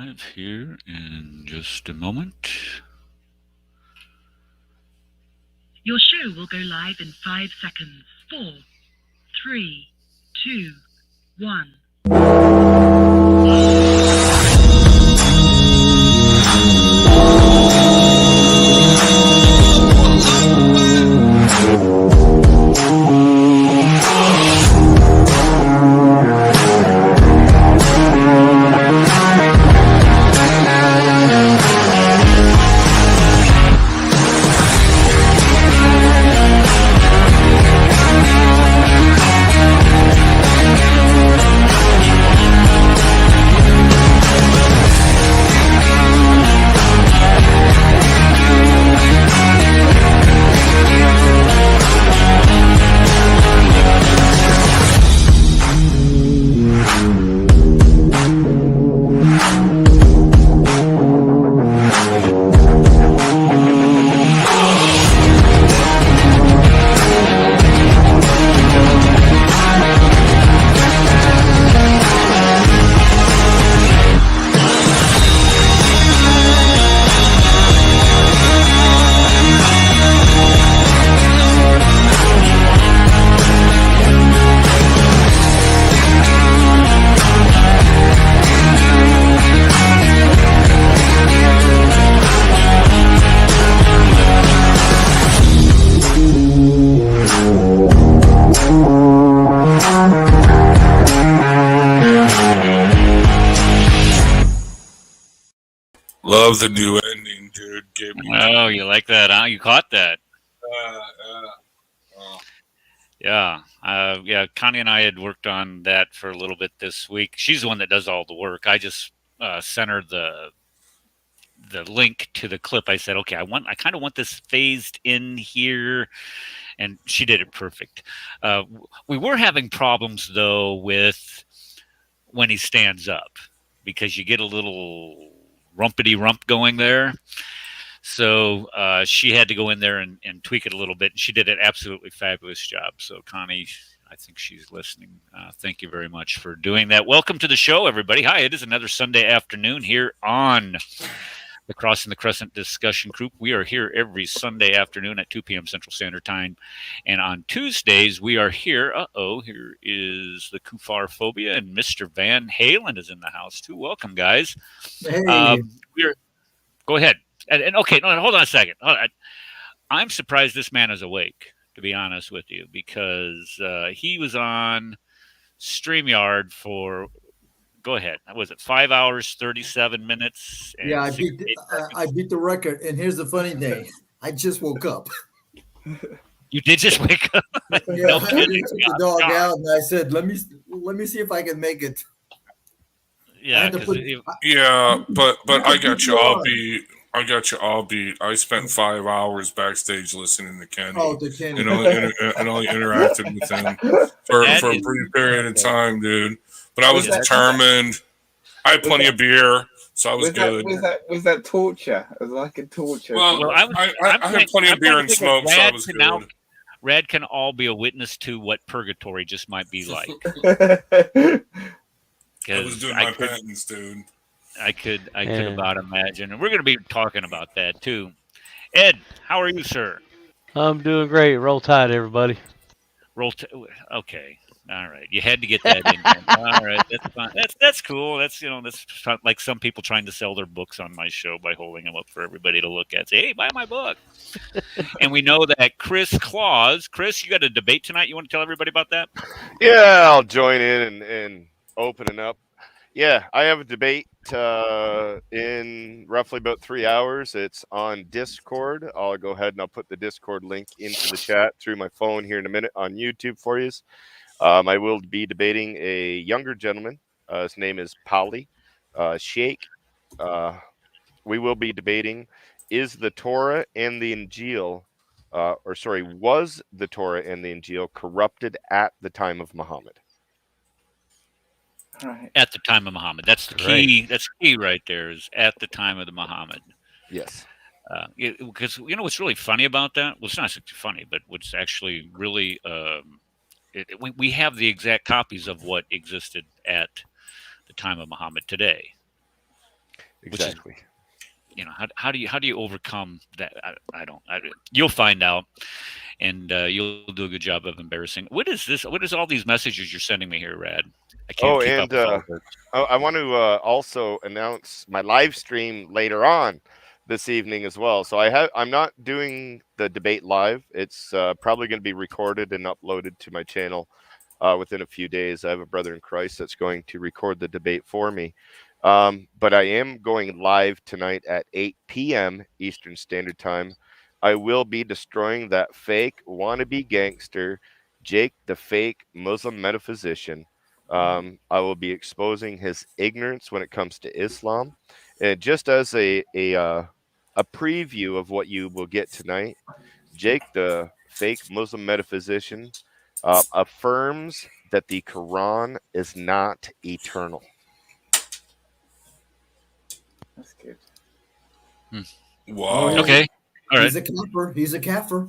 live here in just a moment. Your show will go live in 5 seconds. 4, 3, 2, 1. Love the new ending, dude. Give me Oh, you like that, huh? You caught that. Yeah. Yeah, Connie and I had worked on that for a little bit this week. She's the one that does all the work. I just sent her the link to the clip. I said, okay, I kind of want this phased in here, and she did it perfect. We were having problems though with when he stands up, because you get a little rumpity rump going there. So she had to go in there and tweak it a little bit, and she did an absolutely fabulous job. So Connie, I think she's listening. Thank you very much for doing that. Welcome to the show, everybody. Hi, it is another Sunday afternoon here on the Crossing the Crescent discussion group. We are here every Sunday afternoon at 2 p.m. Central Standard Time. And on Tuesdays, we are here. Here is the Kufar Phobia, and Mr. Van Halen is in the house too. Welcome, guys. Hey. Go ahead. And okay, no, hold on a second. I'm surprised this man is awake, to be honest with you, because he was on StreamYard for, go ahead, was it 5 hours, 37 minutes? And Yeah, I beat the record. And here's the funny thing. I just woke up. You did just wake up? Yeah, No I took kidding. the dog out and I said, let me see if I can make it. Yeah, but I got you. I got you all beat. I spent 5 hours backstage listening to Kenny. Oh, to Kenny. And only interacted with him for a brief period of time, dude. But I was determined. I had plenty of beer, so I was good. Was that torture? It was like a torture. Well, I had plenty of beer and smoke, so I was good. Rad can all be a witness to what purgatory just might be like. I was doing my penance, dude. I could about imagine. And we're going to be talking about that, too. Ed, how are you, sir? I'm doing great. Roll Tide, everybody. Okay. All right. You had to get that in there. All right. That's fine. That's cool. That's like some people trying to sell their books on my show by holding them up for everybody to look at. Say, hey, buy my book. And we know that Chris, you got a debate tonight. You want to tell everybody about that? Yeah, I'll join in and opening up. Yeah, I have a debate in roughly about 3 hours. It's on Discord. I'll go ahead and I'll put the Discord link into the chat through my phone here in a minute on YouTube for you. I will be debating a younger gentleman. His name is Pauli Sheikh. We will be debating, is the Torah and the Injil, was the Torah and the Injil corrupted at the time of Muhammad? Right. At the time of Muhammad. That's the key. That's key right there, is at the time of the Muhammad. Yes. Because you know what's really funny about that? Well, it's not actually funny, but what's actually really we have the exact copies of what existed at the time of Muhammad today. Exactly. How do you overcome that? You'll find out, and you'll do a good job of embarrassing. What is this? What is all these messages you're sending me here, Rad? I can't Oh, keep up and with all of it. I want to also announce my live stream later on this evening as well. So I'm not doing the debate live. It's probably going to be recorded and uploaded to my channel within a few days. I have a brother in Christ that's going to record the debate for me. But I am going live tonight at 8 p.m. Eastern Standard Time. I will be destroying that fake wannabe gangster, Jake the fake Muslim metaphysician. I will be exposing his ignorance when it comes to Islam. And just as a preview of what you will get tonight, Jake the fake Muslim metaphysician affirms that the Quran is not eternal. That's good. Wow. Okay. All right. He's a kafir. He's a kafir.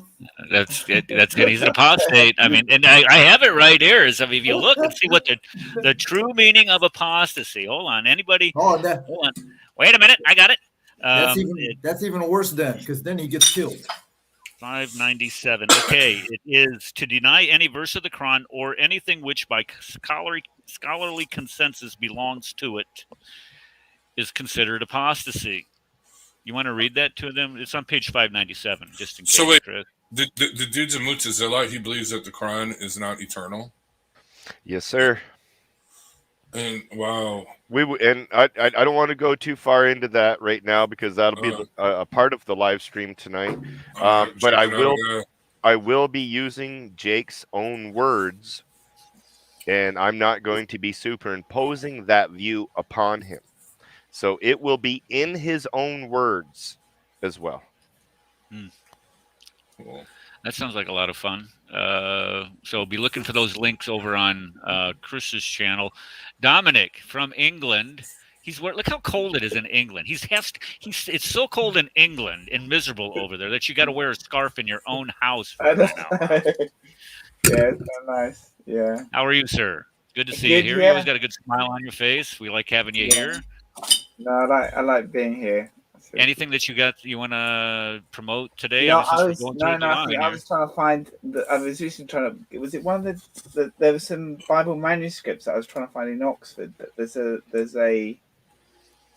That's good. That's good. He's an apostate. I mean, and I have it right here. So if you look and see what the true meaning of apostasy. Hold on. Anybody? Oh, Hold on. Wait a minute. I got it. that's even worse then, because then he gets killed. 597. Okay, it is to deny any verse of the Quran or anything which by scholarly consensus belongs to it is considered apostasy. You want to read that to them? It's on page 597, just in case. So wait, Chris. the dude's a Mutazila. He believes that the Quran is not eternal. Yes, sir. And wow, I don't want to go too far into that right now because that'll be a part of the live stream tonight. But I will be using Jake's own words, and I'm not going to be superimposing that view upon him. So it will be in his own words as well. Cool. That sounds like a lot of fun. So be looking for those links over on Chris's channel. Dominic from England. Look how cold it is in England. It's so cold in England and miserable over there that you got to wear a scarf in your own house for right now. Yeah, it's so nice. Yeah. How are you, sir? Good to see you here. Yeah. You always got a good smile on your face. We like having you here. No, I like being here. Anything that you want to promote today? I was trying to find. Was it one of there was some Bible manuscripts that I was trying to find in Oxford. But there's a.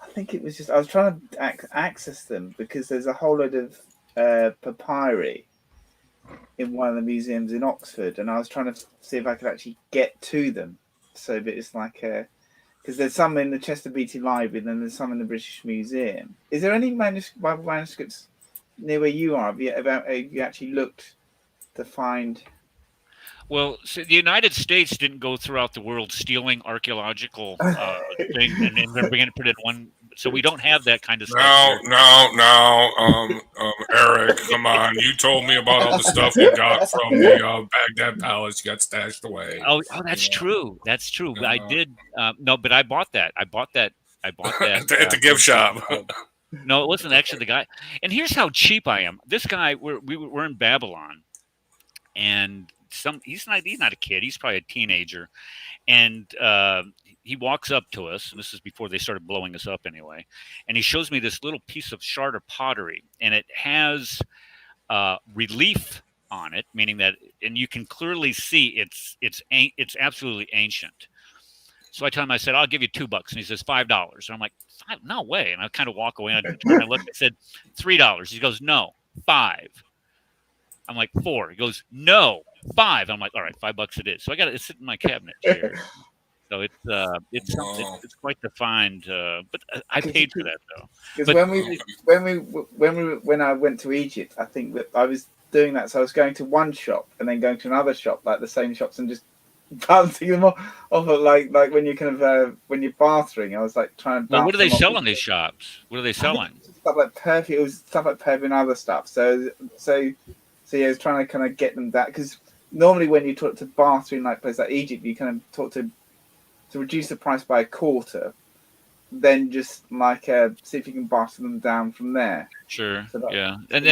I think it was just I was trying to access them because there's a whole load of papyri in one of the museums in Oxford, and I was trying to see if I could actually get to them. So that it's like because there's some in the Chester Beatty Library, and then there's some in the British Museum. Is there any Bible manuscripts near where you are? Have you actually looked to find? Well, so the United States didn't go throughout the world stealing archaeological things and then bringing it in one. So we don't have that kind of stuff. No, Eric, come on. You told me about all the stuff you got from the Baghdad Palace. You got stashed away. Oh, that's true. That's true. I did. No, but I bought that. I bought that at the gift shop. No, it wasn't actually the guy. And here's how cheap I am. This guy, we're in Babylon, and he's not a kid. He's probably a teenager, and he walks up to us, and this is before they started blowing us up anyway, and he shows me this little piece of shard of pottery, and it has relief on it, meaning that, and you can clearly see it's absolutely ancient. So I tell him, I said, I'll give you $2, and he says $5, and I'm like, no way, and I kind of walk away, and I look, I said $3. He goes, no, $5. I'm like, $4. He goes, no, $5. I'm like, all right, $5 it is. So I got it sitting in my cabinet here. So it's quite the find, but I paid for that though. Because when I went to Egypt, I think that I was doing that. So I was going to one shop and then going to another shop, like the same shops, and just bouncing them off like when you when you're bathing. I was like trying to. Well, what do they sell in these shops? What are they selling? Stuff like perfume. It was stuff like perfume and other stuff. So yeah, I was trying to kind of get them that because normally when you talk to bathroom like places like Egypt, you kind of talk to reduce the price by a quarter, then just like see if you can barter them down from there. Sure. So yeah. And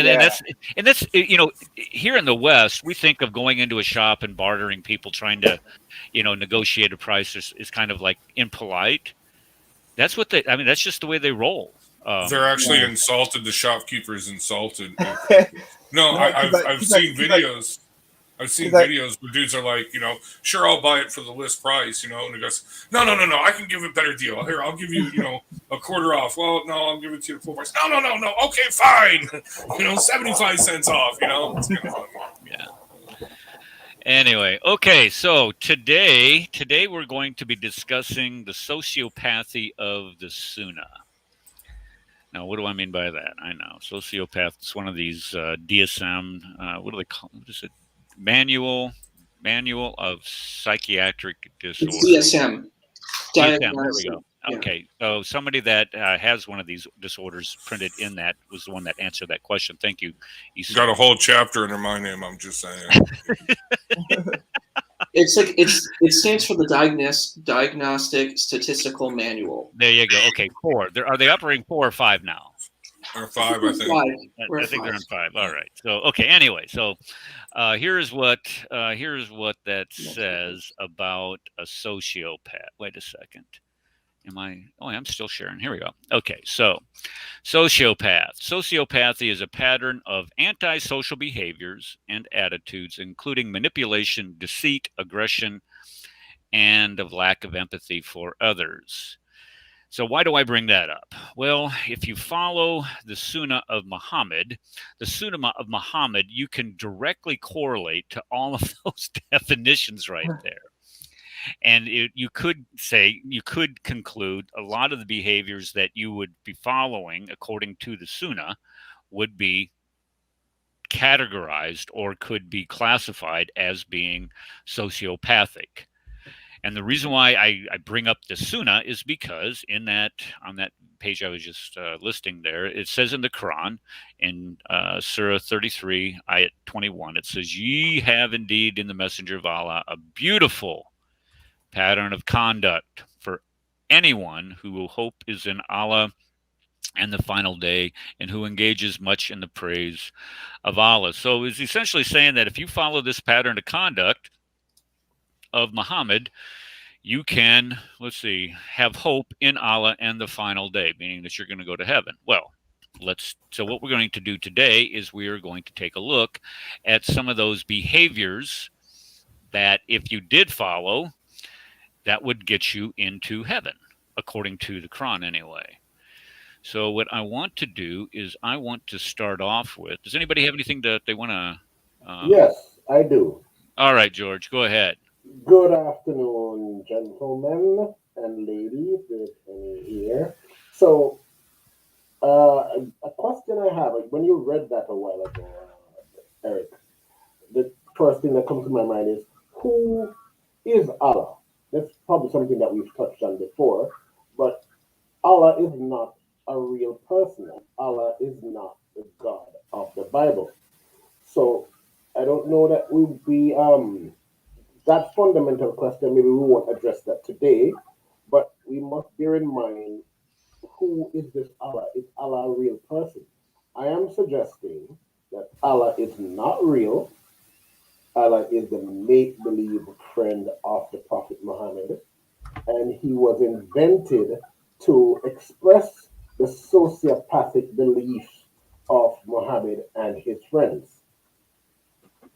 that's here in the West, we think of going into a shop and bartering people, trying to, negotiate a price is kind of like impolite. That's what they. I mean, that's just the way they roll. They're actually insulted. The shopkeeper's insulted. No, I've seen videos. I've seen videos where dudes are like, sure, I'll buy it for the list price, and he goes, no, I can give a better deal. Here, I'll give you, a quarter off. Well, no, I'll give it to you at full price. No. Okay, fine. 75 cents off, It's kind of funny. Yeah. Anyway, okay, so today we're going to be discussing the sociopathy of the Sunnah. Now, what do I mean by that? I know sociopath is one of these DSM. What do they call it? What is it? Manual of Psychiatric Disorders. It's DSM. DSM. There we go. Okay, so somebody that has one of these disorders printed in that was the one that answered that question. Thank you. Got a whole chapter under my name. I'm just saying. It stands for the Diagnostic Statistical Manual. There you go. Okay, 4. Are they operating 4 or 5 now? Or 5, I think. I think they're on 5. All right. So okay. Anyway, so here's what that says about a sociopath. Wait a second. I'm still sharing. Here we go. Okay, so sociopathy is a pattern of antisocial behaviors and attitudes, including manipulation, deceit, aggression, and of lack of empathy for others. So why do I bring that up? Well, if you follow the Sunnah of Muhammad, you can directly correlate to all of those definitions right there. And you could conclude a lot of the behaviors that you would be following according to the Sunnah would be categorized or could be classified as being sociopathic. And the reason why I bring up the Sunnah is because on that page I was just listing there, it says in the Quran, in Surah 33, ayat 21, it says, "Ye have indeed in the messenger of Allah a beautiful pattern of conduct for anyone who hope is in Allah and the final day and who engages much in the praise of Allah." So it's essentially saying that if you follow this pattern of conduct of Muhammad, you can, have hope in Allah and the final day, meaning that you're going to go to heaven. Well, so what we're going to do today is we are going to take a look at some of those behaviors that if you did follow, that would get you into heaven, according to the Quran anyway. So what I want to do is I want to start off with, does anybody have anything that they want to? Yes, I do. All right, George, go ahead. Good afternoon, gentlemen and ladies, if any here. So, a question I have, when you read that a while ago, Eric, the first thing that comes to my mind is, who is Allah? That's probably something that we've touched on before, but Allah is not a real person. Allah is not the God of the Bible. So I don't know that we'll be that fundamental question. Maybe we won't address that today, but we must bear in mind, who is this Allah? Is Allah a real person? I am suggesting that Allah is not real. Allah is the make-believe friend of the Prophet Muhammad, and he was invented to express the sociopathic beliefs of Muhammad and his friends.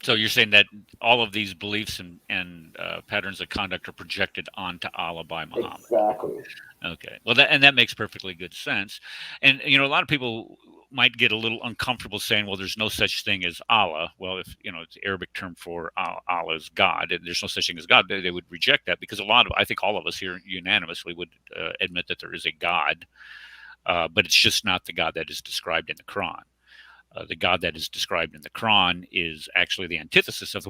So you're saying that all of these beliefs and patterns of conduct are projected onto Allah by Muhammad. Exactly. Okay. Well, that makes perfectly good sense. And, a lot of people might get a little uncomfortable saying, well, there's no such thing as Allah. Well, if, it's the Arabic term for Allah is God, and there's no such thing as God, they would reject that, because I think all of us here unanimously would admit that there is a God, but it's just not the God that is described in the Quran. The God that is described in the Quran is actually the antithesis of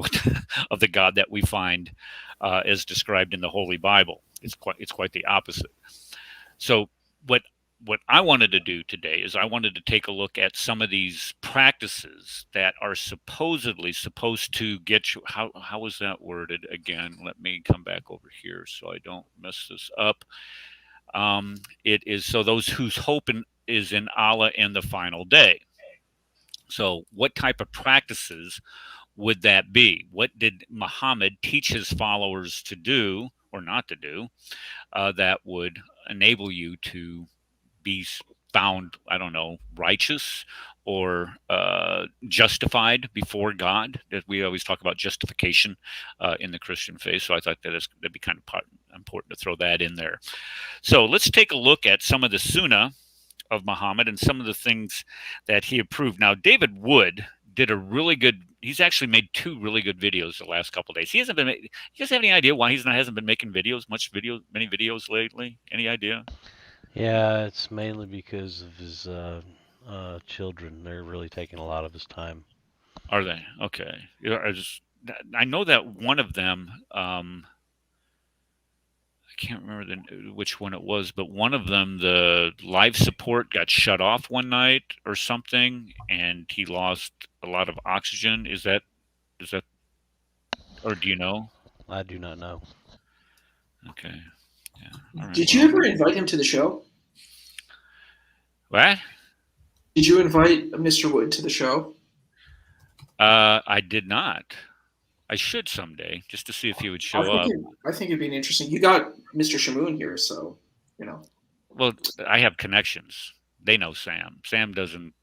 of the God that we find as described in the Holy Bible. It's quite the opposite. So what I wanted to do today is I wanted to take a look at some of these practices that are supposedly supposed to get you. How was that worded again? Let me come back over here so I don't mess this up. It is so those whose hope is in Allah and the final day. So what type of practices would that be? What did Muhammad teach his followers to do or not to do that would enable you to be found, I don't know, righteous or justified before God. That we always talk about justification in the Christian faith. So I thought that'd be kind of important to throw that in there. So let's take a look at some of the Sunnah of Muhammad and some of the things that he approved. Now, David Wood did a really good. He's actually made 2 really good videos the last couple of days. He hasn't been. You guys have any idea why hasn't been making many videos lately? Any idea? Yeah, it's mainly because of his children. They're really taking a lot of his time. Are they? Okay. I know that one of them, I can't remember which one it was, but one of them, the live support got shut off one night or something, and he lost a lot of oxygen. Is that, or do you know? I do not know. Okay. Yeah. All right, Did you ever invite him to the show? What? Did you invite Mr. Wood to the show? I did not. I should someday, just to see if he would show up. I think it'd be interesting. You got Mr. Shamoon here, so, you know. Well, I have connections. They know Sam. Sam doesn't.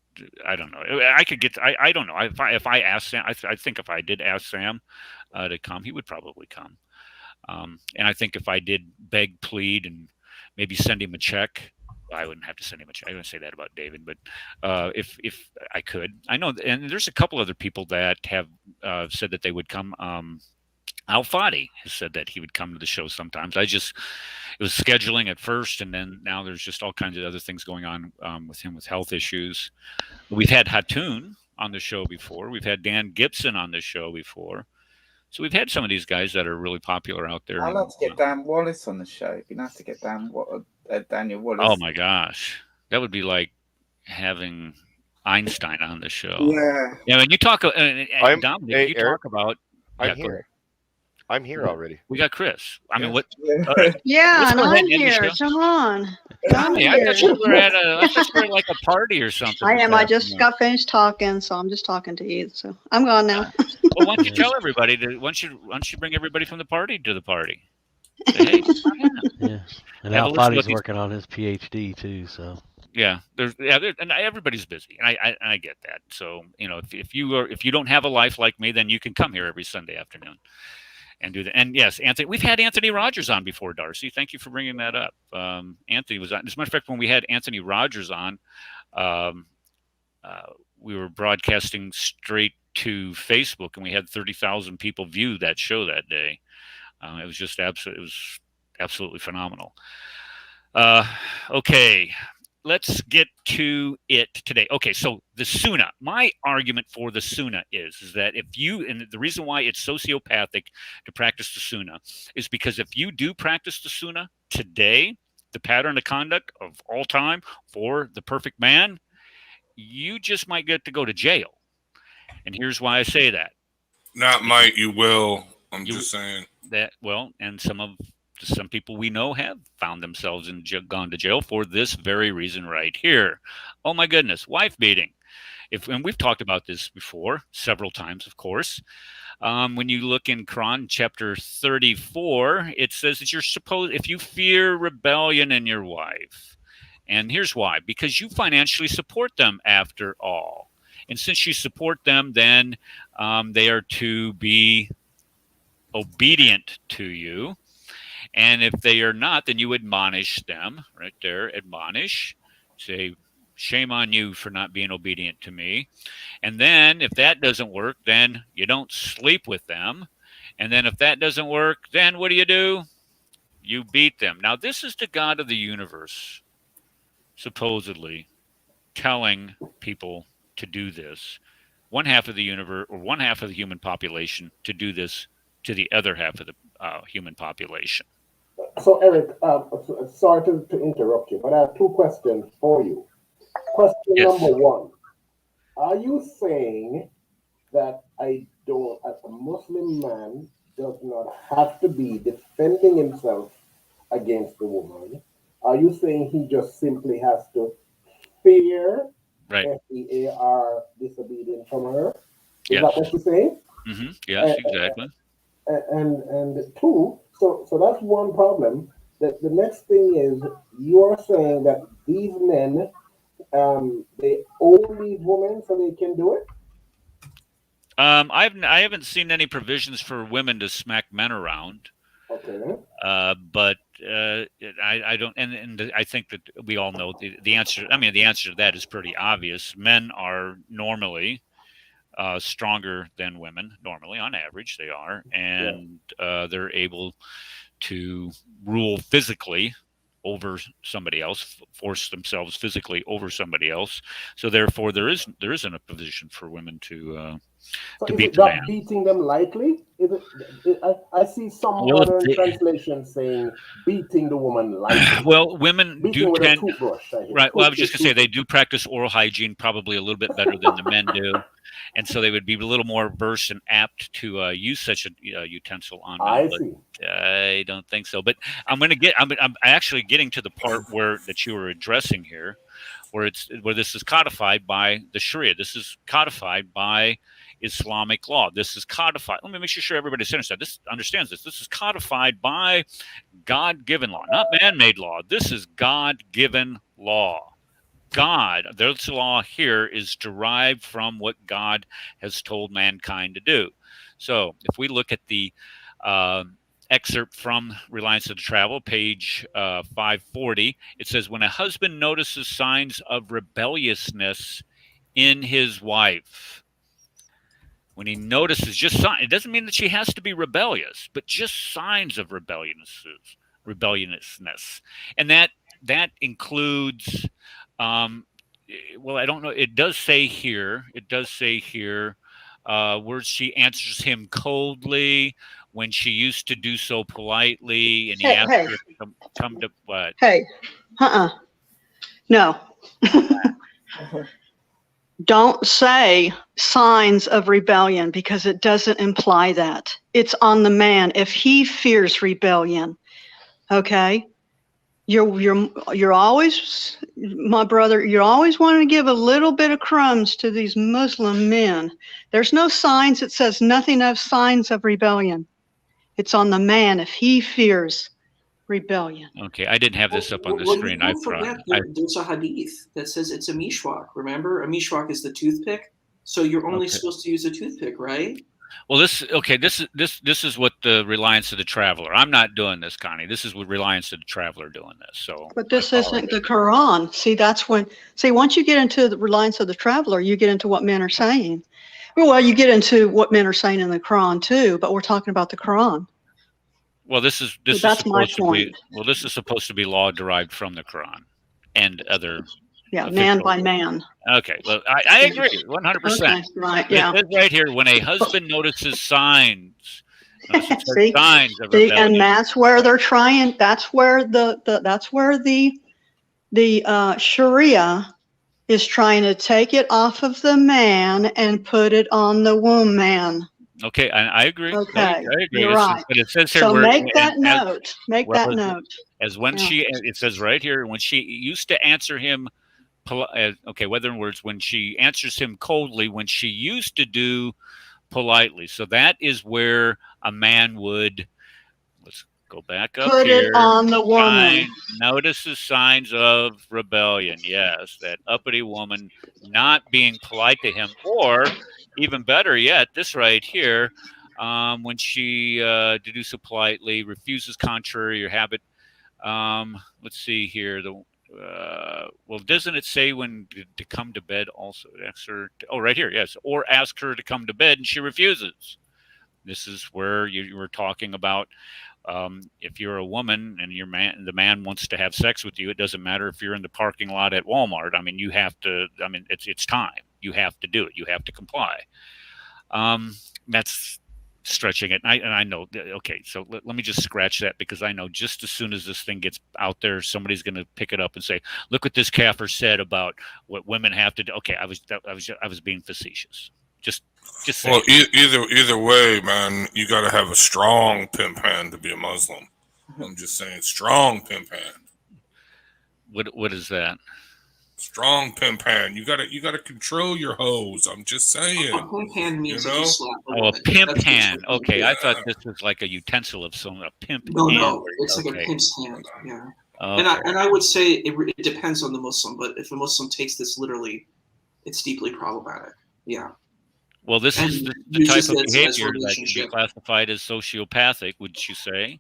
I don't know. I could get. I don't know. If I asked Sam, I think if I did ask Sam to come, he would probably come. And I think if I did beg, plead, and maybe send him a check, I wouldn't have to send him a check. I wouldn't say that about David, but if I could, I know, and there's a couple other people that have said that they would come. Al Fadi has said that he would come to the show sometimes. It was scheduling at first, and then now there's just all kinds of other things going on with him with health issues. We've had Hatun on the show before. We've had Dan Gibson on the show before. So we've had some of these guys that are really popular out there. I'd love to get Dan Wallace on the show. It'd be nice to get Daniel Wallace. Oh my gosh, that would be like having Einstein on the show. Yeah. Yeah, when you talk, Dominic, you Eric, talk about. I'm here. I'm here already. We got Chris. I mean, what? Yeah, and I'm here. Come on. Hey, I thought you were at like a party or something. I am. I just got finished talking, so I'm just talking to you. So I'm gone now. Well, why don't you tell everybody? Why don't you bring everybody from the party to the party? Say, hey, yeah, and Al Fadi's working on his PhD too. So yeah, and everybody's busy, and I get that. So if you don't have a life like me, then you can come here every Sunday afternoon and do that. And yes, Anthony, we've had Anthony Rogers on before, Darcy. Thank you for bringing that up. Anthony was on. As a matter of fact, when we had Anthony Rogers on, we were broadcasting straight to Facebook, and we had 30,000 people view that show that day. It was just absolutely phenomenal. Okay, let's get to it today. Okay, so the Sunnah. My argument for the Sunnah is that and the reason why it's sociopathic to practice the Sunnah is because if you do practice the Sunnah today, the pattern of conduct of all time for the perfect man, you just might get to go to jail. And here's why I say that. Not might, you will. I'm just saying. And some people we know have found themselves gone to jail for this very reason right here. Oh my goodness, wife beating. And we've talked about this before several times, of course. When you look in Quran chapter 34, it says that if you fear rebellion in your wife, and here's why: because you financially support them after all. And since you support them, then they are to be obedient to you. And if they are not, then you admonish them right there. Admonish. Say, shame on you for not being obedient to me. And then if that doesn't work, then you don't sleep with them. And then if that doesn't work, then what do? You beat them. Now, this is the God of the universe, supposedly telling people to do this. One half of the universe, or one half of the human population, to do this to the other half of the human population. So, Eric, sorry to interrupt you, but I have 2 questions for you. Question number 1. Are you saying that as a Muslim man does not have to be defending himself against the woman? Are you saying he just simply has to fear FEAR disobedience from her? Is that what you're saying? Mm-hmm. Yes, exactly. And 2, so that's one problem. the next thing is you are saying that these men, they only women so they can do it. I haven't seen any provisions for women to smack men around. Okay. But I don't, and I think that we all know the answer. I mean, the answer to that is pretty obvious. Men are normally stronger than women. Normally, on average, they are, and they're able to rule physically over somebody else, force themselves physically over somebody else. So therefore, there isn't a position for women to beat the man. Beating them lightly? I see some modern translations saying beating the woman lightly. Well, women beating do with tend, a toothbrush. Right. Well, I was just gonna say they do practice oral hygiene probably a little bit better than the men do, and so they would be a little more versed and apt to use such a utensil on men. I see. I don't think so. But I'm actually getting to the part that you were addressing here, where this is codified by the Sharia. This is codified by Islamic law. This is codified. Let me make sure everybody understands this. This is codified by God-given law, not man-made law. This is God-given law. This law here is derived from what God has told mankind to do. So if we look at the excerpt from Reliance of the Travel, page 540, it says, when a husband notices signs of rebelliousness in his wife, when he notices just signs, it doesn't mean that she has to be rebellious, but just signs of rebelliousness. And that includes, well, I don't know. It does say here, where she answers him coldly when she used to do so politely, and he asked her to come to what? Hey, no. Don't say signs of rebellion because it doesn't imply that. It's on the man. If he fears rebellion, okay, you're always, my brother, you're always wanting to give a little bit of crumbs to these Muslim men. There's no signs. It says nothing of signs of rebellion. It's on the man if he fears rebellion. Okay, I didn't have this up on the screen. There's a hadith that says it's a mishwak. Remember, a mishwak is the toothpick, so you're only supposed to use a toothpick, right? Well, this is what the Reliance of the Traveler. I'm not doing this, Connie. This is what Reliance of the Traveler doing this. So, but this isn't the Quran. See, once you get into the Reliance of the Traveler, you get into what men are saying. Well, you get into what men are saying in the Quran too, but we're talking about the Quran. Well, this is supposed to be law derived from the Quran and other. Yeah, man by man. Okay, well, I agree 100%. Okay, right, yeah. It says right here, when a husband notices signs of rebellion. And that's where they're trying. That's where the Sharia is trying to take it off of the man and put it on the woman. Okay, I agree. Okay, I agree. you're right. But it says here, so make that note. Make that note. As when it says right here, when she used to answer him, whether in words, when she answers him coldly, when she used to do politely. So that is where a man would, let's go back up put here. It on the woman. Notices signs of rebellion. Yes, that uppity woman not being polite to him, or even better yet, this right here, when she to do so politely, refuses contrary to your habit. Let's see here. Well, doesn't it say when to come to bed also? Ask her right here, yes. Or ask her to come to bed and she refuses. This is where you were talking about if you're a woman and the man wants to have sex with you, it doesn't matter if you're in the parking lot at Walmart. I mean, you have to. I mean, it's time. You have to do it. You have to comply. That's stretching it. And I know. Okay, so let me just scratch that because I know just as soon as this thing gets out there, somebody's going to pick it up and say, "Look what this kafir said about what women have to do." Okay, I was being facetious. Just well, either way, man, you got to have a strong pimp hand to be a Muslim. I'm just saying, strong pimp hand. What is that? Strong pimpan. You gotta control your hose. I'm just saying. A pimpan means that you slap a Oh, a woman. pimp That's hand. what- Okay, Yeah. I thought this was like a utensil of some a pimp No, hand. no, it's like a Okay. pimp's hand. Yeah. Okay. And I would say it depends on the Muslim, but if a Muslim takes this literally, it's deeply problematic. Yeah. Well, this And is the uses type of this as behavior that can be relationship. classified as sociopathic, would you say?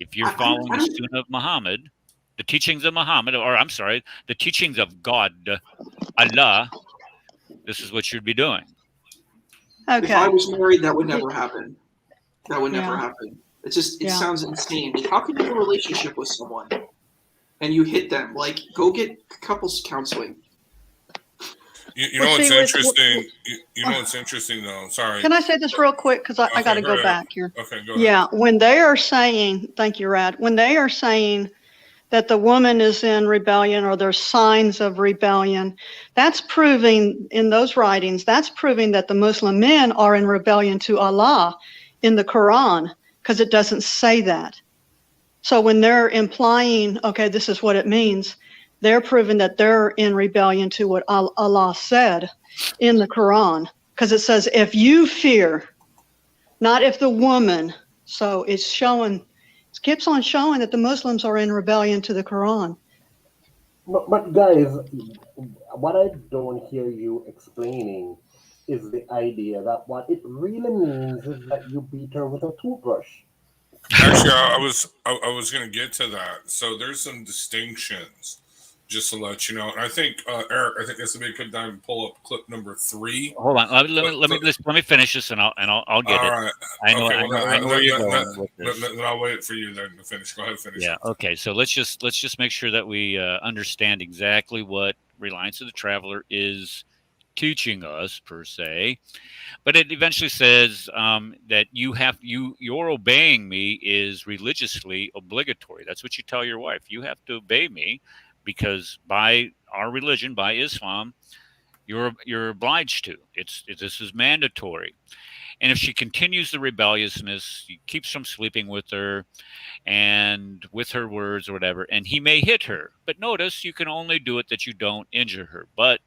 If you're I following the don't- Sunnah of Muhammad, the teachings of Muhammad, or I'm sorry, the teachings of God, Allah, this is what you'd be doing. If I Okay. was married, that would never happen. That would never Yeah. happen. It just Yeah. sounds insane. Like, how can you have a relationship with someone and you hit them? Like, go get couples counseling. You know Well, what's see, interesting? You know what's interesting though. Sorry. Can I say this real quick? Because I Okay, got to go go ahead. back here. Okay, go ahead. Yeah, when they are saying, thank you, Rad, when they are saying that the woman is in rebellion or there's signs of rebellion, that's proving, in those writings, that's proving that the Muslim men are in rebellion to Allah in the Quran, because it doesn't say that. So when they're implying, okay, this is what it means, they're proving that they're in rebellion to what Allah said in the Quran, because it says, if you fear, not if the woman. So it's showing, it keeps on showing that the Muslims are in rebellion to the Quran. But guys, what I don't hear you explaining is the idea that what it really means is that you beat her with a toothbrush. Actually, I was going to get to that. So there's some distinctions, just to let you know. And I think Eric, I think this would be a good time to pull up clip number 3. Hold on, let me finish this, and I'll get it. Right. I know where you're going with this. Then I'll wait for you then to finish. Go ahead, finish. Yeah. Okay. So let's just make sure that we understand exactly what Reliance of the Traveler is teaching us per se, but it eventually says that your obeying me is religiously obligatory. That's what you tell your wife. You have to obey me because by our religion, by Islam, you're obliged to. This is mandatory. And if she continues the rebelliousness, he keeps from sleeping with her and with her words or whatever, and he may hit her. But notice you can only do it that you don't injure her, but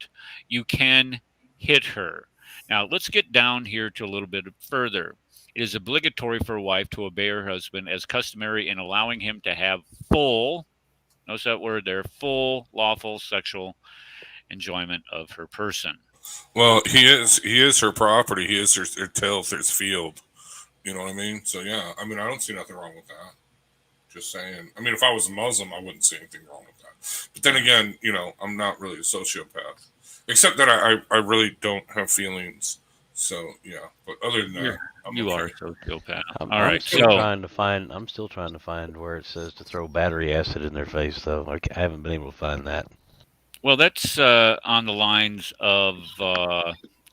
you can hit her. Now, let's get down here to a little bit further. It is obligatory for a wife to obey her husband as customary in allowing him to have full, notice that word there, full lawful sexual enjoyment of her person. Well, he is her property. He is her tilth, his field. You know what I mean? So yeah, I mean, I don't see nothing wrong with that. Just saying. I mean, if I was a Muslim, I wouldn't see anything wrong with that. But then again, I'm not really a sociopath, except that I really don't have feelings. So yeah, but other than that, you are a sociopath. All right, I'm still trying to find where it says to throw battery acid in their face, though. I haven't been able to find that. Well, that's on the lines of,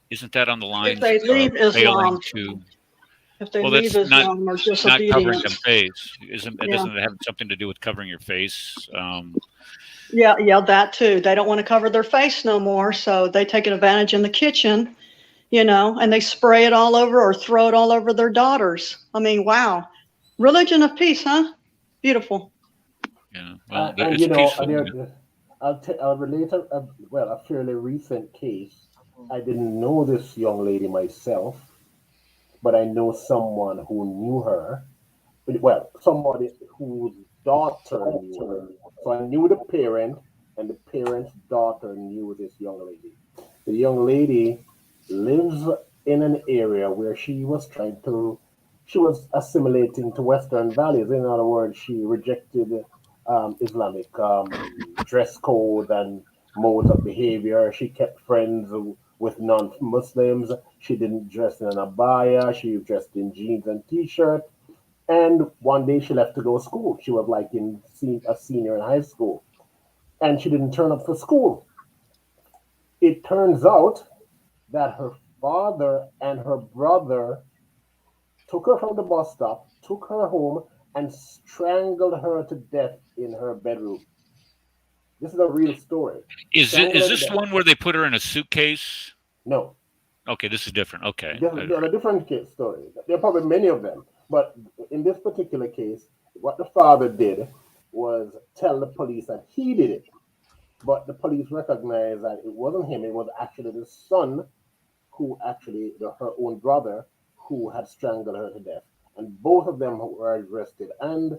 isn't that on the lines If they leave Islam, if they leave Islam or disobedience, not covering the face, doesn't it have something to do with covering your face? Yeah, that too. They don't want to cover their face no more, so they take advantage in the kitchen, and they spray it all over or throw it all over their daughters. I mean, wow, religion of peace, huh? Beautiful. Yeah, well, and it's peaceful. I'll relate a fairly recent case. I didn't know this young lady myself, but I know someone who knew her. Well, somebody whose daughter knew her. So I knew the parent, and the parent's daughter knew this young lady. The young lady lives in an area where she was assimilating to Western values. In other words, she rejected Islamic dress code and modes of behavior. She kept friends with non-Muslims. She didn't dress in an abaya. She dressed in jeans and t-shirt. And one day she left to go to school. She was like a senior in high school. And she didn't turn up for school. It turns out that her father and her brother took her from the bus stop, took her home, and strangled her to death in her bedroom. This is a real story. Is this the one where they put her in a suitcase? No. Okay, this is different. Okay. They're a different case story. There are probably many of them. But in this particular case, what the father did was tell the police that he did it. but the police recognized that it wasn't him. It was actually the son who actually, her own brother, who had strangled her to death. And both of them were arrested and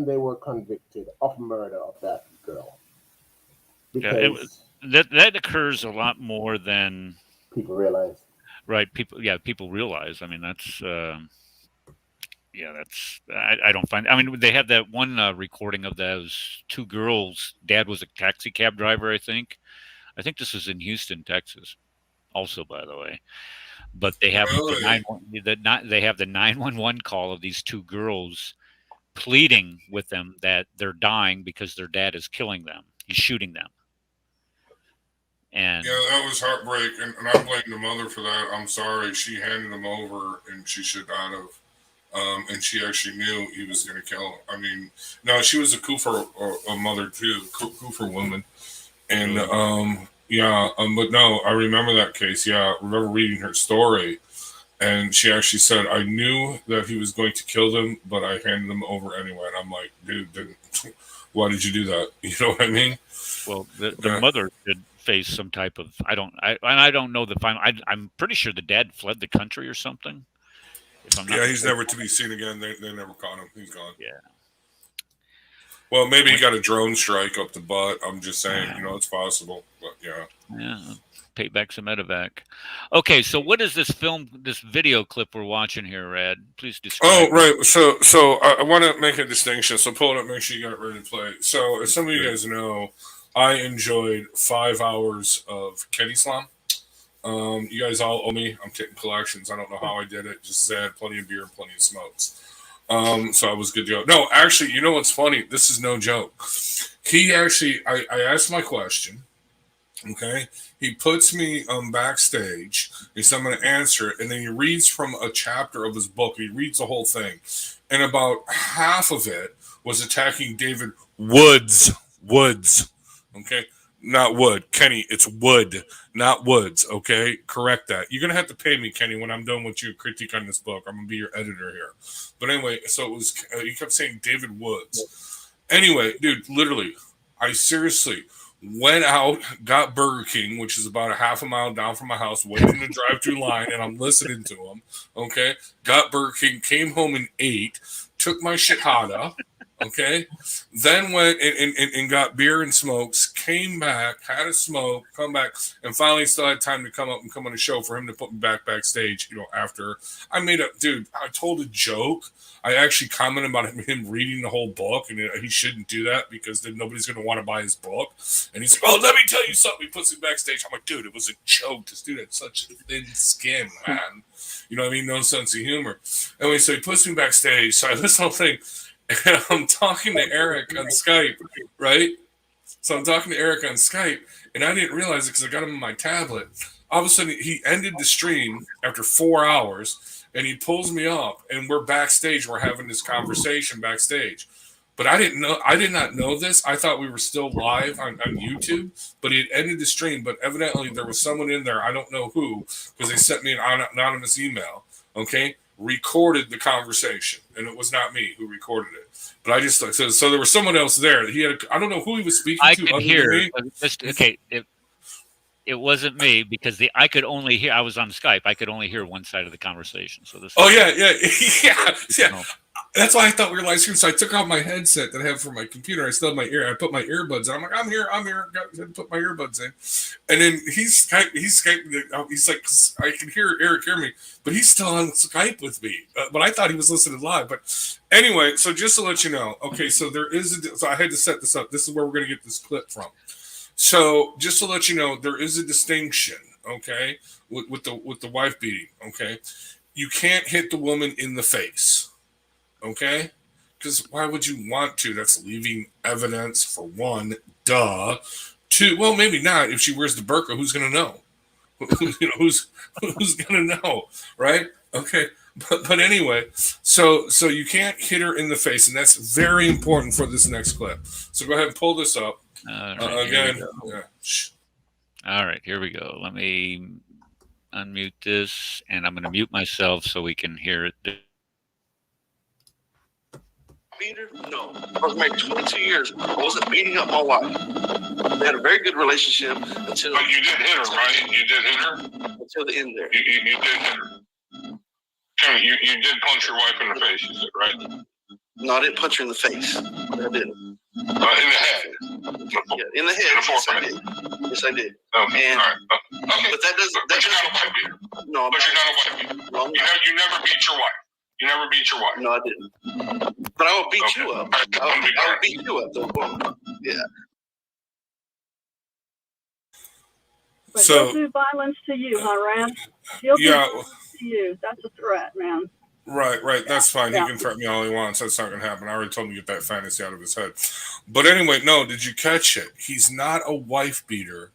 they were convicted of murder of that girl. Because that occurs a lot more than people realize. Right. People realize. I mean, that's I don't find. I mean, they had that one recording of those two girls. Dad was a taxi cab driver, I think. I think this is in Houston, Texas. Also, by the way, but they have they have the 911 call of these two girls pleading with them that they're dying because their dad is killing them. He's shooting them. And yeah, that was heartbreak, and I blame the mother for that. I'm sorry, she handed him over, and she should not have. And she actually knew he was going to kill him. I mean, no, she was a Kufa a mother too, Kufa woman, and but no, I remember that case. Yeah, I remember reading her story, and she actually said, "I knew that he was going to kill them, but I handed them over anyway." And I'm like, dude, why did you do that? You know what I mean? Well, the mother did face some type of I don't know the final. I'm pretty sure the dad fled the country or something. He's never to be seen again. They never caught him. He's gone. Yeah. Well, maybe he got a drone strike up the butt. I'm just saying, it's possible. But yeah. Yeah. Payback some medevac. Okay, so what is this video clip we're watching here, Rad? Please describe. Oh, right. So I want to make a distinction. So pull it up, make sure you got it ready to play. So as some of you guys know, I enjoyed 5 hours of Kenny Slam. You guys all owe me. I'm taking collections. I don't know how I did it. Just I had plenty of beer and plenty of smokes. So I was good to go. No, actually, you know what's funny? This is no joke. He actually, I asked my question. Okay. He puts me backstage. He said, I'm going to answer it. And then he reads from a chapter of his book. He reads the whole thing. And about half of it was attacking David Woods. Okay. Not Wood. Kenny, it's Wood, not Woods. Okay. Correct that. You're going to have to pay me, Kenny, when I'm done with your critique on this book. I'm going to be your editor here. But anyway, so it was, he kept saying David Woods. Anyway, dude, literally, I seriously went out, got Burger King, which is about a half a mile down from my house, waiting in the drive-thru line, and I'm listening to him. Okay. Got Burger King, came home and ate, took my shahada. Okay, then went and got beer and smokes, came back, had a smoke, come back, and finally still had time to come up and come on a show for him to put me backstage, after. I told a joke. I actually commented about him reading the whole book, and he shouldn't do that because then nobody's going to want to buy his book. And he's like, oh, let me tell you something. He puts me backstage. I'm like, dude, it was a joke. This dude had such thin skin, man. You know what I mean? No sense of humor. Anyway, so he puts me backstage. So I listen to the whole thing. And I'm talking to Eric on Skype, right? So I'm talking to Eric on Skype, and I didn't realize it because I got him on my tablet. All of a sudden, he ended the stream after 4 hours, and he pulls me up, and we're backstage. We're having this conversation backstage. But I did not know this. I thought we were still live on YouTube, but he had ended the stream. But evidently, there was someone in there, I don't know who, because they sent me an anonymous email, okay? Recorded the conversation, and it was not me who recorded it. But I just so there was someone else there. He had I don't know who he was speaking to. I could hear. Okay, it wasn't me because I could only hear. I was on Skype. I could only hear one side of the conversation. So this. Oh yeah. That's why I thought we were live streaming. So I took off my headset that I have for my computer. I still have my ear. I put my earbuds in. I'm like, I'm here. Got to put my earbuds in. And then he's Skyping. He's like, I can hear Eric hear me, but he's still on Skype with me. But I thought he was listening live. But anyway, so just to let you know, okay, so so I had to set this up. This is where we're going to get this clip from. So just to let you know, there is a distinction, okay, with the wife beating, okay. You can't hit the woman in the face. Okay? Because why would you want to? That's leaving evidence, for one. Duh. Two, well, maybe not. If she wears the burqa, who's going to know? Who's going to know, right? Okay. But anyway, so you can't hit her in the face, and that's very important for this next clip. So go ahead and pull this up. Again. Yeah. All right, here we go. Let me unmute this, and I'm going to mute myself so we can hear it. beater? No. I was married 22 years. I wasn't beating up my wife. We had a very good relationship until. But you did hit her, right? You did hit her? Until the end there. You did hit her. Okay, you did punch your wife in the face, you said, right? No, I didn't punch her in the face. I didn't. In the head? Yeah, in the head. In the forehead? Yes, I did. Okay, and, all right. Okay. But that doesn't. But you're not a wife beater. No, but you're not a wife beater. You never beat your wife. You never beat your wife. No, I didn't. But I will beat you up. I will beat you up, though. Yeah. But So, he'll do violence to you, huh, Ram? He'll do violence to you. That's a threat, man. Right. That's fine. He can threaten me all he wants. That's not going to happen. I already told him to get that fantasy out of his head. But anyway, no, did you catch it? He's not a wife beater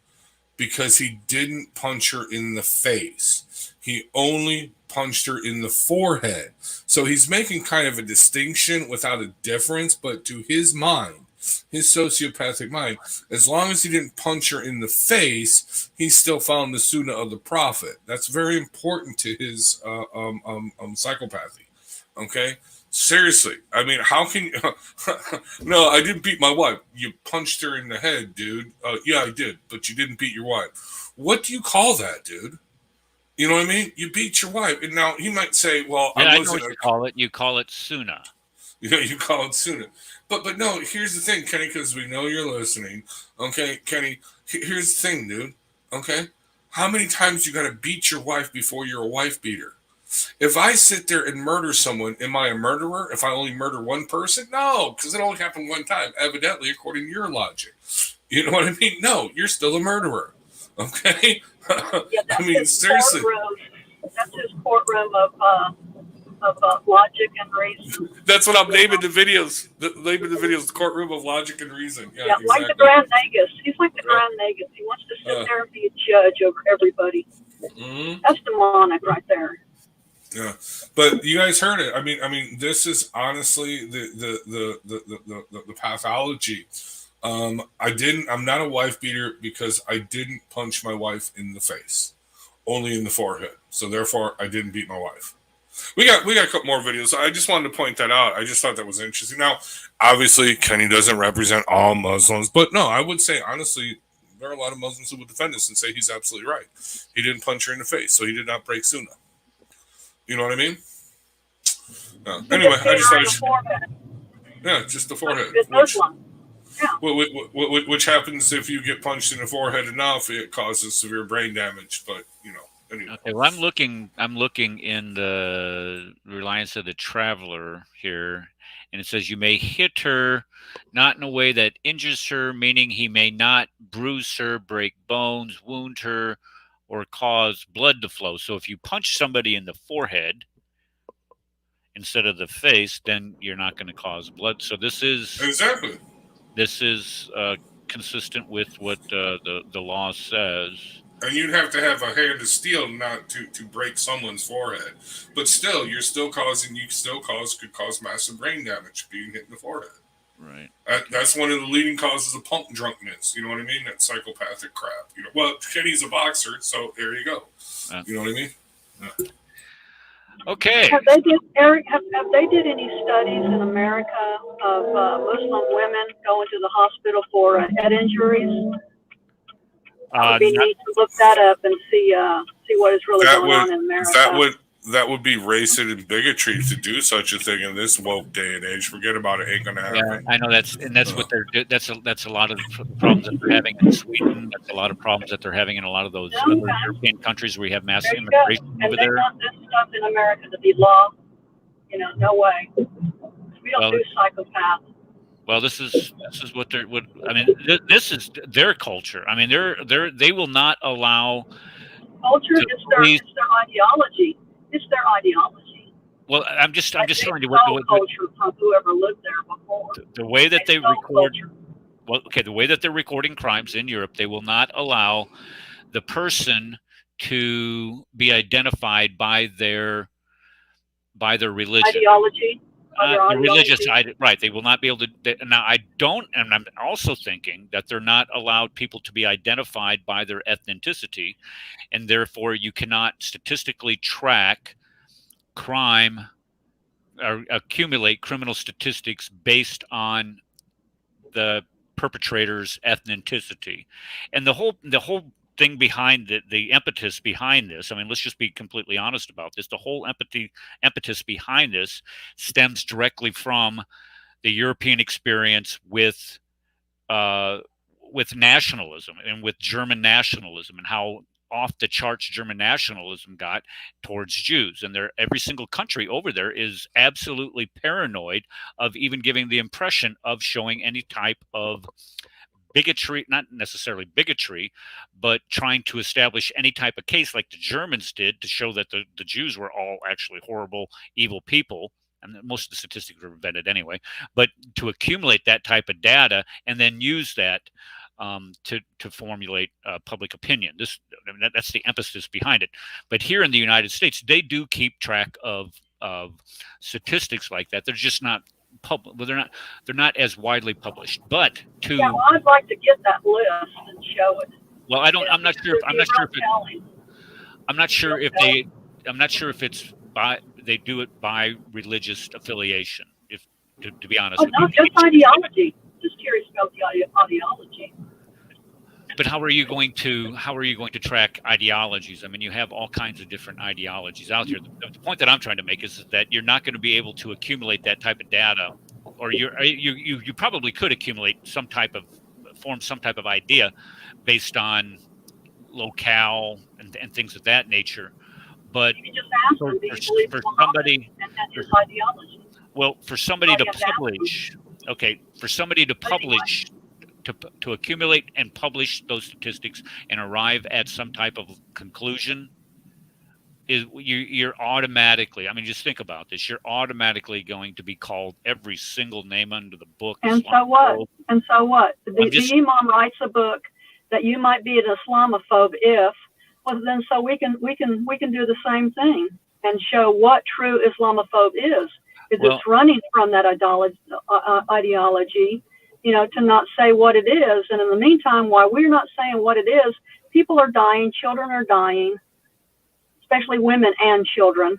because he didn't punch her in the face. He only punched her in the forehead. So he's making kind of a distinction without a difference, but to his mind, his sociopathic mind, as long as he didn't punch her in the face, he still found the Sunnah of the Prophet. That's very important to his psychopathy. Okay? Seriously. I mean, how can you... No, I didn't beat my wife. You punched her in the head, dude. Yeah, I did, but you didn't beat your wife. What do you call that, dude? You know what I mean? You beat your wife. And now he might say, well, I know what you call it. You call it Sunnah. Yeah, you call it Sunnah. But no, here's the thing, Kenny, because we know you're listening. Okay, Kenny, here's the thing, dude. Okay? How many times you got to beat your wife before you're a wife beater? If I sit there and murder someone, am I a murderer if I only murder one person? No, because it only happened one time, evidently, according to your logic. You know what I mean? No, you're still a murderer. Okay? Yeah, I mean, seriously. That's his courtroom of logic and reason. That's what I'm naming the videos. The courtroom of logic and reason. Yeah, exactly. Like the Grand Nagus. He's like the Grand Nagus. He wants to sit there and be a judge over everybody. Mm-hmm. That's demonic right there. Yeah, but you guys heard it. I mean, this is honestly the pathology. I'm not a wife beater because I didn't punch my wife in the face, only in the forehead. So therefore, I didn't beat my wife. We got a couple more videos. I just wanted to point that out. I just thought that was interesting. Now, obviously, Kenny doesn't represent all Muslims, but no, I would say honestly, there are a lot of Muslims who would defend this and say he's absolutely right. He didn't punch her in the face, so he did not break Sunnah. You know what I mean? Anyway, I just thought just the forehead. Which happens if you get punched in the forehead enough, it causes severe brain damage. But anyway. Okay, well, I'm looking in the Reliance of the Traveler here, and it says you may hit her, not in a way that injures her, meaning he may not bruise her, break bones, wound her, or cause blood to flow. So if you punch somebody in the forehead instead of the face, then you're not going to cause blood. So this is consistent with what the law says. And you'd have to have a hand of steel not to break someone's forehead. But still, could cause massive brain damage being hit in the forehead. Right. That's one of the leading causes of pump drunkenness. You know what I mean? That psychopathic crap. Well, Kenny's a boxer, so there you go. You know what I mean? Yeah. Okay. Have they did any studies in America of Muslim women going to the hospital for head injuries? We need to look that up and see what is really going on in America. That would be racist and bigotry to do such a thing in this woke day and age. Forget about it; ain't gonna happen. Yeah, I know that's what they're. That's a lot of the problems that they're having in Sweden. That's a lot of problems that they're having in a lot of those other European countries where you have mass immigration over there. And they want this stuff in America to be law. No way. We don't do psychopaths. Well, this is what they're. This is their culture. I mean, they will not allow. Culture is their ideology. It's their ideology. Well, I'm just telling you what culture from whoever lived there before. The way that they record. Well, okay, the way that they're recording crimes in Europe, they will not allow the person to be identified by their religion. Ideology. The religious side, right? They will not be able to. Now, and I'm also thinking that they're not allowed people to be identified by their ethnicity, and therefore you cannot statistically track crime accumulate criminal statistics based on the perpetrator's ethnicity. And the whole thing behind the impetus behind this, I mean, let's just be completely honest about this. The whole impetus behind this stems directly from the European experience with nationalism and with German nationalism, and how off the charts German nationalism got towards Jews. And every single country over there is absolutely paranoid of even giving the impression of showing any type of bigotry, not necessarily bigotry, but trying to establish any type of case like the Germans did to show that the Jews were all actually horrible, evil people. And most of the statistics were invented anyway, but to accumulate that type of data and then use that to formulate public opinion. That's the emphasis behind it. But here in the United States, they do keep track of statistics like that. They're just not public. Well, they're not as widely published. But well, I'd like to get that list and show it. Well, I'm not sure if it's by, they do it by religious affiliation. If to be honest, no, just ideology. Just curious about the ideology. But how are you going to track ideologies? I mean, you have all kinds of different ideologies out here. The point that I'm trying to make is that you're not going to be able to accumulate that type of data, or you probably could accumulate form some type of idea based on locale and things of that nature. But for somebody, well, for somebody to publish, to accumulate and publish those statistics and arrive at some type of conclusion, is you're automatically, I mean, just think about this, you're automatically going to be called every single name under the book. And so what? The imam writes a book that you might be an Islamophobe if, well, then so we can do the same thing and show what true Islamophobe is. It's running from that ideology, to not say what it is. And in the meantime, while we're not saying what it is, people are dying, children are dying, especially women and children.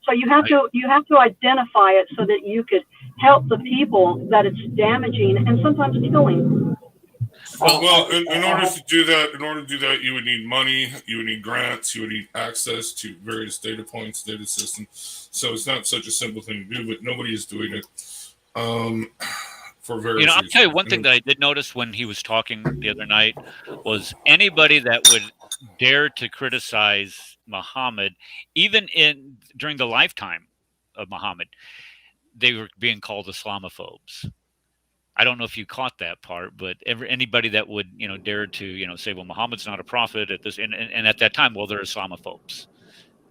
So you have to identify it so that you could help the people that it's damaging and sometimes killing. Well, in order to do that, you would need money, you would need grants, you would need access to various data points, data systems. So it's not such a simple thing to do, but nobody is doing it. For various I'll tell you one thing that I did notice when he was talking the other night was anybody that would dare to criticize Muhammad, even during the lifetime of Muhammad, they were being called Islamophobes. I don't know if you caught that part, but anybody that would dare to say, well, Muhammad's not a prophet at this, and at that time, well, they're Islamophobes.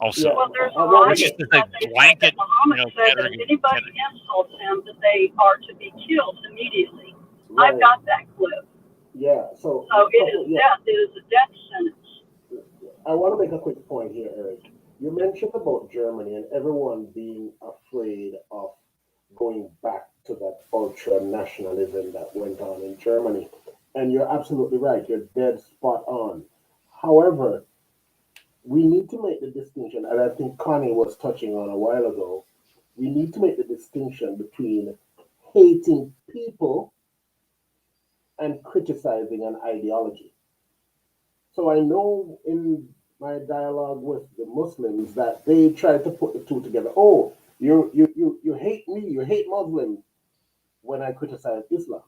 Also, well, there's a riot that they blanket. Muhammad said that if anybody insults him, that they are to be killed immediately. Right. I've got that clip. Yeah. So it is death. It is a death sentence. I want to make a quick point here, Eric. You mentioned about Germany and everyone being afraid of going back to that ultra nationalism that went on in Germany, and you're absolutely right. You're dead spot on. However, we need to make the distinction, and I think Connie was touching on a while ago, we need to make the distinction between hating people and criticizing an ideology. So I know in my dialogue with the Muslims that they try to put the two together. Oh, you hate me, you hate Muslims when I criticize Islam.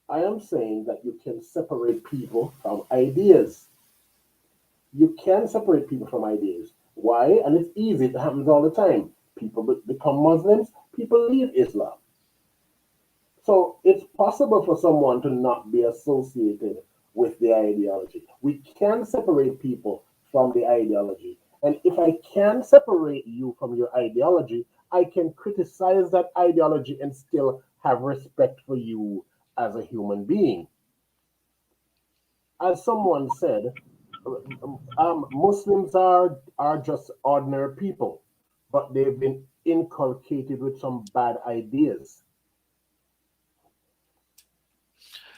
I am saying that you can separate people from ideas. You can separate people from ideas. Why? And it's easy. It happens all the time. People become Muslims. People leave Islam. So it's possible for someone to not be associated with the ideology. We can separate people from the ideology. And if I can separate you from your ideology, I can criticize that ideology and still have respect for you as a human being. As someone said, Muslims are just ordinary people, but they've been inculcated with some bad ideas.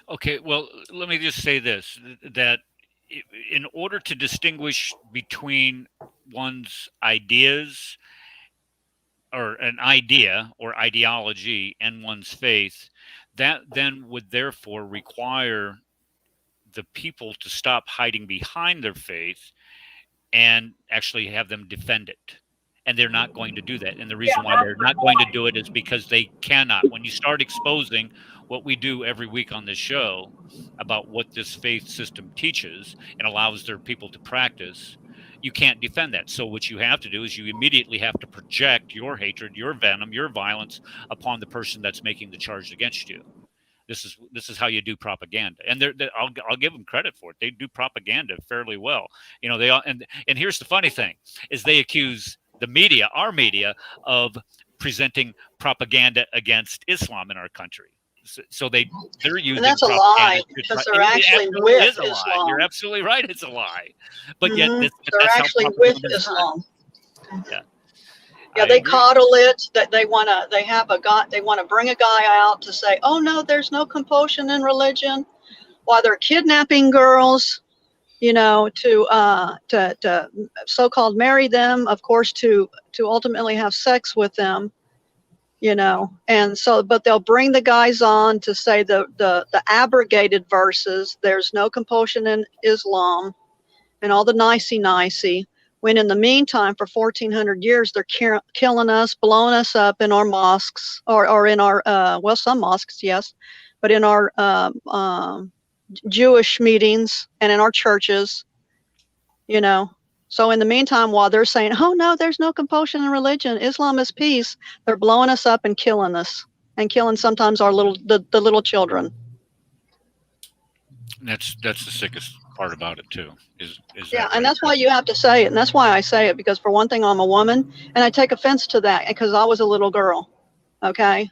Okay, well, let me just say this, that in order to distinguish between one's ideas or an idea or ideology and one's faith, that then would therefore require the people to stop hiding behind their faith and actually have them defend it. And they're not going to do that. And the reason why they're not going to do it is because they cannot. When you start exposing what we do every week on this show about what this faith system teaches and allows their people to practice, you can't defend that. So what you have to do is you immediately have to project your hatred, your venom, your violence upon the person that's making the charge against you. This is how you do propaganda, and I'll give them credit for it. They do propaganda fairly well. You know, they all, and here's the funny thing is they accuse the media, our media, of presenting propaganda against Islam in our country. So they're using and that's a lie because they're actually with Islam. You're absolutely right. It's a lie, but yet they're actually with Islam. Yeah. Yeah, they coddle it. That they want to bring a guy out to say, "Oh no, there's no compulsion in religion," while they're kidnapping girls, you know, to so-called marry them, of course, to ultimately have sex with them, you know. And so, but they'll bring the guys on to say the abrogated verses. There's no compulsion in Islam, and all the nicey. When in the meantime, for 1,400 years, they're killing us, blowing us up in our mosques, or in our, well, some mosques, yes, but in our Jewish meetings and in our churches, you know. So in the meantime, while they're saying, oh, no, there's no compulsion in religion, Islam is peace, they're blowing us up and killing us, and killing sometimes our the little children. That's the sickest part about it too. Yeah, and that's why you have to say it, and that's why I say it, because for one thing, I'm a woman, and I take offense to that because I was a little girl, okay?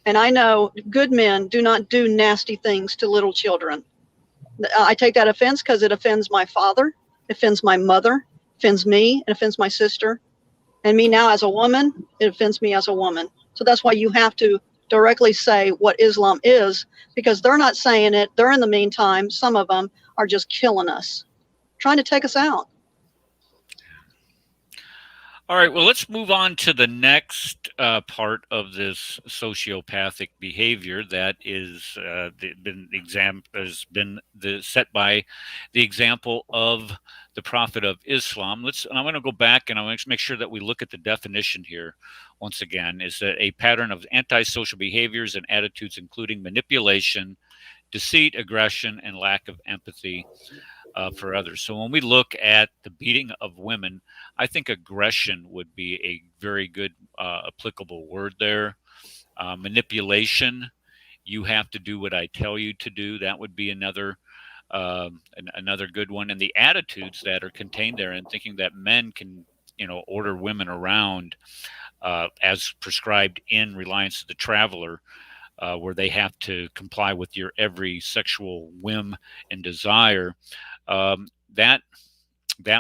And I know good men do not do nasty things to little children. I take that offense because it offends my father, offends my mother, offends me, it offends my sister, and me now as a woman, it offends me as a woman. So that's why you have to directly say what Islam is, because they're not saying it. They're in the meantime, some of them are just killing us, trying to take us out. All right, well, let's move on to the next part of this sociopathic behavior that is has been set by the example of the Prophet of Islam. I'm going to go back and I want to make sure that we look at the definition here. Once again, is that a pattern of antisocial behaviors and attitudes, including manipulation, deceit, aggression, and lack of empathy for others. So when we look at the beating of women, I think aggression would be a very good applicable word there. Manipulation, you have to do what I tell you to do. That would be another good one. And the attitudes that are contained there, and thinking that men can, order women around as prescribed in Reliance of the Traveler, where they have to comply with your every sexual whim and desire. That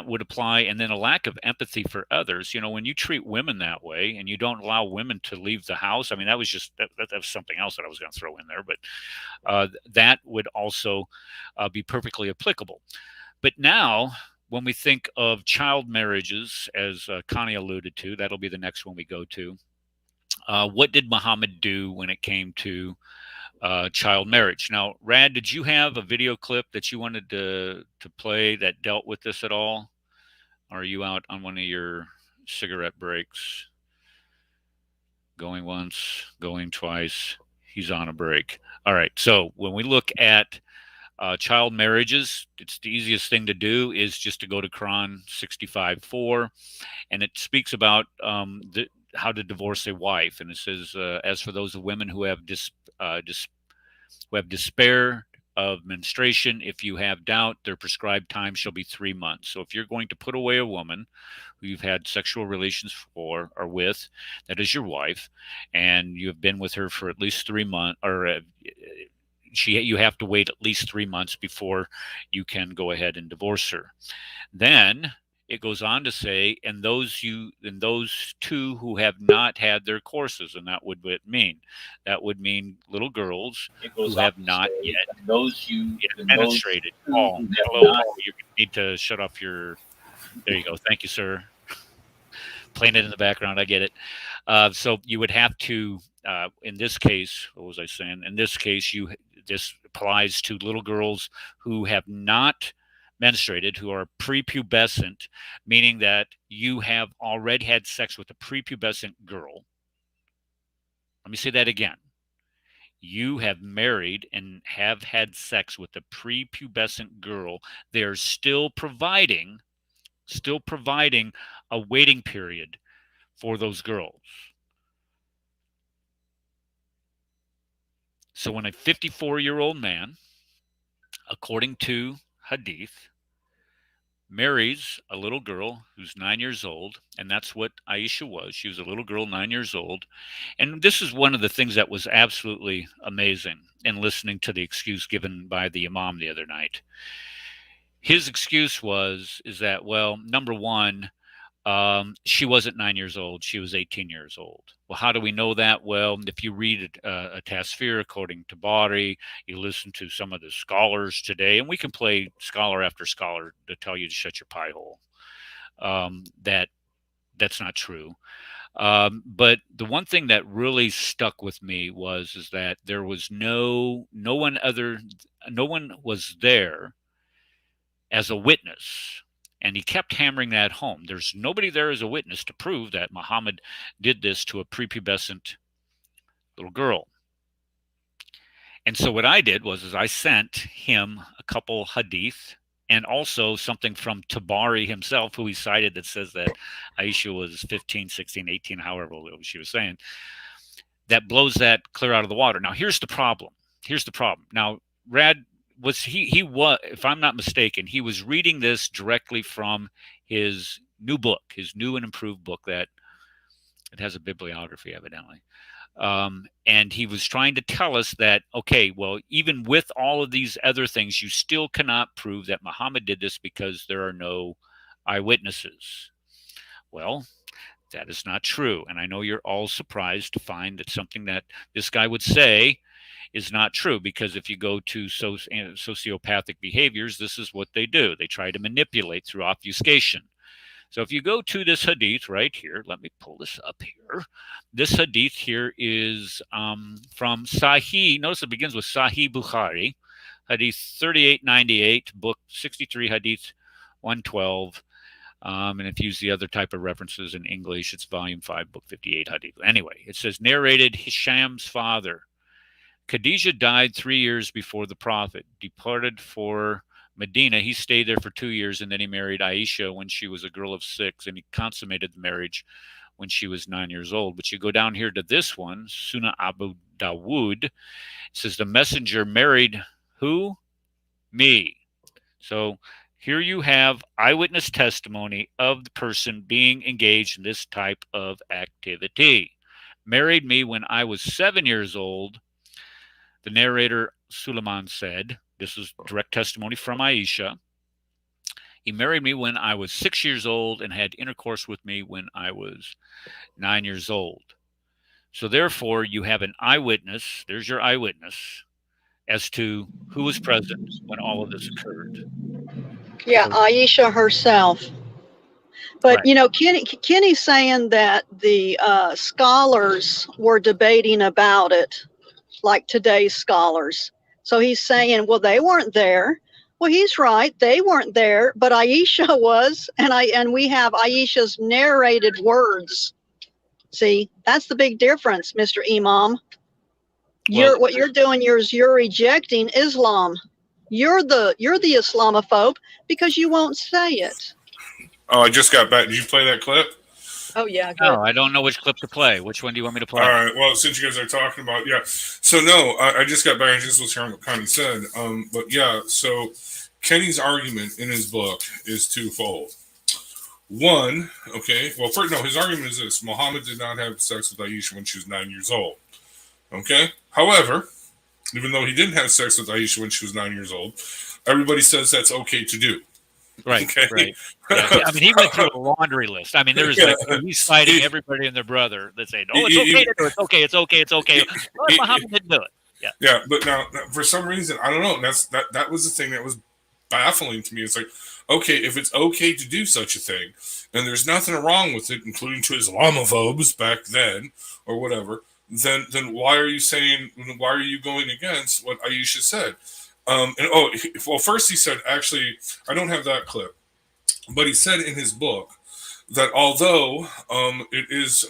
would apply. And then a lack of empathy for others. When you treat women that way and you don't allow women to leave the house, I mean, that was just that was something else that I was going to throw in there, but that would also be perfectly applicable. But now, when we think of child marriages, as Connie alluded to, that'll be the next one we go to. What did Muhammad do when it came to child marriage? Now, Rad, did you have a video clip that you wanted to play that dealt with this at all? Or are you out on one of your cigarette breaks? Going once, going twice. He's on a break. All right. So when we look at child marriages, it's the easiest thing to do is just to go to Quran 65:4, and it speaks about how to divorce a wife, and it says, as for those women who have despair of menstruation, if you have doubt, their prescribed time shall be 3 months. So if you're going to put away a woman who you've had sexual relations for or with, that is your wife, and you have been with her for at least 3 months, or you have to wait at least 3 months before you can go ahead and divorce her. Then it goes on to say, and those two who have not had their courses, and that would mean little girls who have not yet penetrated. Paul, hello, Paul. You need to shut off your. There you go. Thank you, sir. Playing it in the background, I get it. So you would have to, in this case, what was I saying? In this case, this applies to little girls who have not menstruated, who are prepubescent, meaning that you have already had sex with a prepubescent girl. Let me say that again. You have married and have had sex with a prepubescent girl. They're still providing a waiting period for those girls. So when a 54-year-old man, according to Hadith, marries a little girl who's 9 years old, and that's what Aisha was. She was a little girl, 9 years old. And this is one of the things that was absolutely amazing in listening to the excuse given by the Imam the other night. His excuse is that, well, number one, she wasn't 9 years old. She was 18 years old. Well, how do we know that? Well, if you read a Tasfir according to Bari, you listen to some of the scholars today, and we can play scholar after scholar to tell you to shut your pie hole. That's not true. But the one thing that really stuck with me is that there was no one was there as a witness. And he kept hammering that home. There's nobody there as a witness to prove that Muhammad did this to a prepubescent little girl. And so what I did was I sent him a couple hadith and also something from Tabari himself, who he cited, that says that Aisha was 15, 16, 18, however old she was saying, that blows that clear out of the water. Now, here's the problem. Now, Rad was, if I'm not mistaken, he was reading this directly from his new book, his new and improved book that it has a bibliography, evidently. And he was trying to tell us that, okay, well, even with all of these other things, you still cannot prove that Muhammad did this because there are no eyewitnesses. Well, that is not true. And I know you're all surprised to find that something that this guy would say is not true, because if you go to sociopathic behaviors, this is what they do. They try to manipulate through obfuscation. So if you go to this hadith right here, let me pull this up here. This hadith here is from Sahih. Notice it begins with Sahih Bukhari, hadith 3898, book 63, hadith 112. And if you use the other type of references in English, it's volume 5, book 58, hadith. Anyway, it says, narrated Hisham's father. Khadijah died 3 years before the Prophet departed for Medina. He stayed there for 2 years, and then he married Aisha when she was a girl of 6, and he consummated the marriage when she was 9 years old. But you go down here to this one, Sunnah Abu Dawood. It says, the messenger married who? Me. So here you have eyewitness testimony of the person being engaged in this type of activity. Married me when I was 7 years old. The narrator, Suleiman, said, this is direct testimony from Aisha, he married me when I was 6 years old and had intercourse with me when I was 9 years old. So therefore, you have an eyewitness, there's your eyewitness, as to who was present when all of this occurred. Yeah, Aisha herself. But, right. Kenny's saying that the scholars were debating about it, like today's scholars. So he's saying, well, they weren't there. Well, he's right. They weren't there, but Aisha was, and we have Aisha's narrated words. See, that's the big difference, Mr. Imam. What you're doing is you're rejecting Islam. You're the Islamophobe because you won't say it. Oh, I just got back. Did you play that clip? Oh, yeah. Good. No, I don't know which clip to play. Which one do you want me to play? All right. Well, since you guys are talking about, yeah. So, no, I just got back. I just was hearing what Connie said. But, yeah, so Kenny's argument in his book is twofold. One, okay, well, first, no, his argument is this. Muhammad did not have sex with Aisha when she was 9 years old. Okay? However, even though he didn't have sex with Aisha when she was 9 years old, everybody says that's okay to do. Right, okay? Right. Yeah. I mean, he went through a laundry list. I mean, there was he's fighting everybody and their brother that said, "Oh, it's okay to do it. It's okay." Well, Muhammad didn't do it. Yeah. Yeah, but now for some reason, I don't know. That was the thing that was baffling to me. It's like, okay, if it's okay to do such a thing, and there's nothing wrong with it, including to Islamophobes back then or whatever, then why are you saying? Why are you going against what Aisha said? Well, first he said, actually, I don't have that clip, but he said in his book that although it is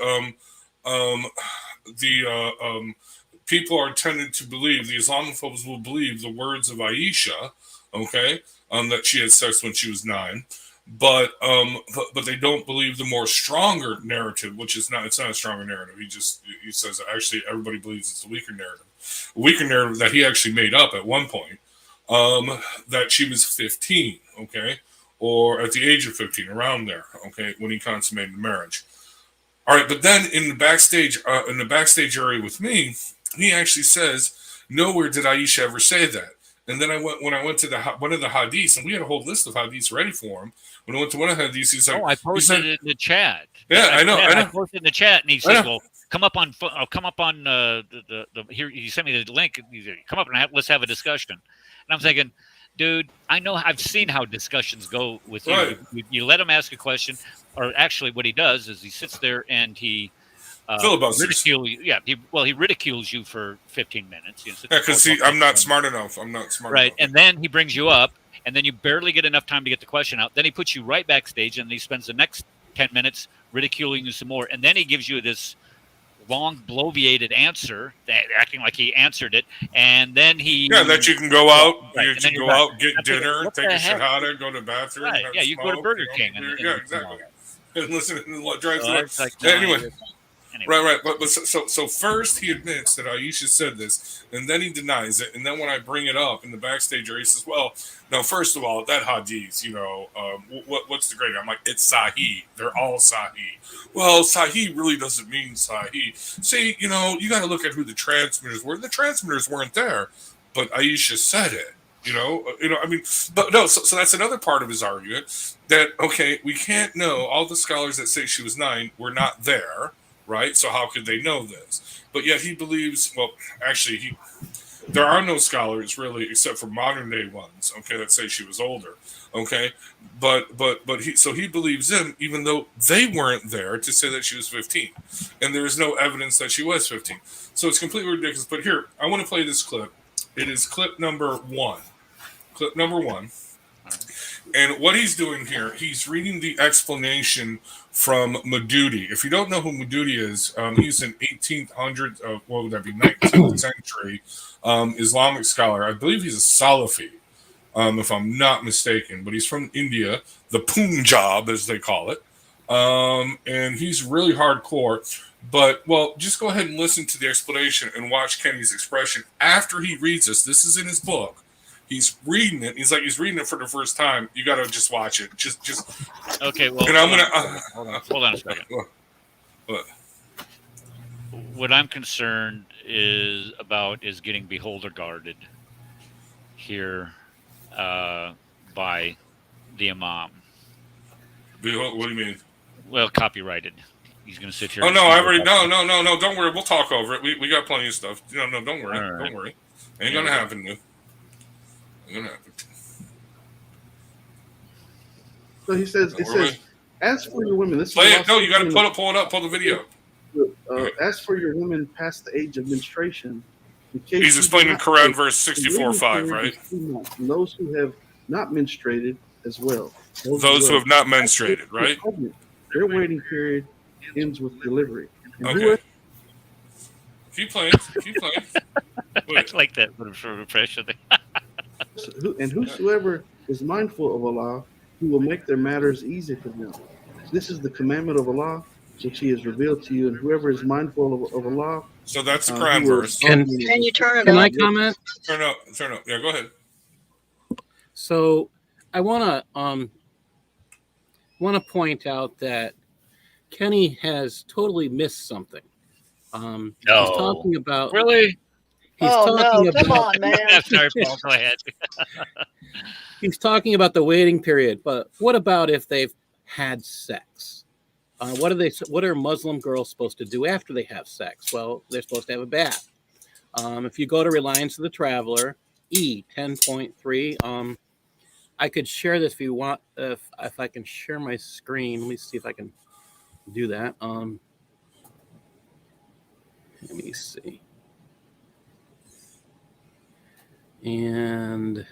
people are tended to believe, the Islamophobes will believe the words of Aisha, okay, that she had sex when she was 9, but they don't believe the more stronger narrative, which is not, it's not a stronger narrative. He says actually everybody believes it's a weaker narrative that he actually made up at one point, that she was 15, okay, or at the age of 15, around there, okay, when he consummated the marriage. All right, but then in the backstage area with me, he actually says, nowhere did Aisha ever say that. And then when I went to one of the hadiths, and we had a whole list of hadiths ready for him. When I went to one of the hadiths, he's like, I posted it in the chat. Yeah, I know. I posted in the chat, and he says, "Well, come up on the here." He sent me the link. He said, come up and let's have a discussion. And I'm thinking, dude, I know, I've seen how discussions go with you. Right. You let him ask a question, or actually, what he does is he sits there and he filibusters. He ridicules you for 15 minutes. Because I'm not smart enough. Right, and then he brings you up, and then you barely get enough time to get the question out. Then he puts you right backstage, and he spends the next 10 minutes ridiculing you some more, and then he gives you this long, bloviated answer, acting like he answered it, and then that you can go out, right, you can go out, get dinner, take a shahada, go to the bathroom, right. have You go to Burger King, exactly, and listen and drive through. Anyway. Right. But so first he admits that Aisha said this, and then he denies it, and then when I bring it up in the backstage area, he says, "Well, no. First of all, that hadith, what's the grade?" I'm like, "It's Sahih. They're all Sahih." Well, Sahih really doesn't mean Sahih. See, you got to look at who the transmitters were. The transmitters weren't there, but Aisha said it. But no. So that's another part of his argument that okay, we can't know. All the scholars that say she was 9 were not there. Right, so how could they know this? But yet he believes. Well, actually, there are no scholars really, except for modern day ones. Okay, that say she was older. Okay, but he believes them, even though they weren't there to say that she was 15, and there is no evidence that she was 15. So it's completely ridiculous. But here, I want to play this clip. It is clip number 1. Clip number 1. And what he's doing here, he's reading the explanation from Madudi. If you don't know who Madudi is, he's an 1800s, what would that be, 19th century Islamic scholar. I believe he's a Salafi, if I'm not mistaken. But he's from India, the Punjab, as they call it. And he's really hardcore. But, well, just go ahead and listen to the explanation and watch Kenny's expression after he reads this. This is in his book. He's reading it. He's reading it for the first time. You got to just watch it. Just. Okay. Well, and I'm gonna hold on a second. What I'm concerned about is getting beholder guarded here by the imam. What do you mean? Well, copyrighted. He's going to sit here. Oh no! I already no. Don't worry. We'll talk over it. We got plenty of stuff. No. Don't worry. Right. Don't worry. Ain't gonna happen. New. So he says, as for your women, this play it. No, you got to pull it up, pull the video. As for your women past the age of menstruation, he's explaining Quran verse 64:5, right? And those who have not menstruated as well. Those who have not menstruated, right? Their waiting period ends with delivery. Okay. Keep playing. I like that sort of impression. And whosoever is mindful of Allah, He will make their matters easy for them. This is the commandment of Allah, which He has revealed to you. And whoever is mindful of Allah. So that's the Quran verse. Can you turn it Can on? I comment? Turn up. Yeah, go ahead. So I want to point out that Kenny has totally missed something. No. He's talking about really. He's talking come on, man. Sorry, Paul. Go ahead. He's talking about the waiting period, but what about if they've had sex? What are Muslim girls supposed to do after they have sex? Well, they're supposed to have a bath. If you go to Reliance of the Traveler, E 10.3, I could share this if you want. If I can share my screen, let me see if I can do that. Let me see. And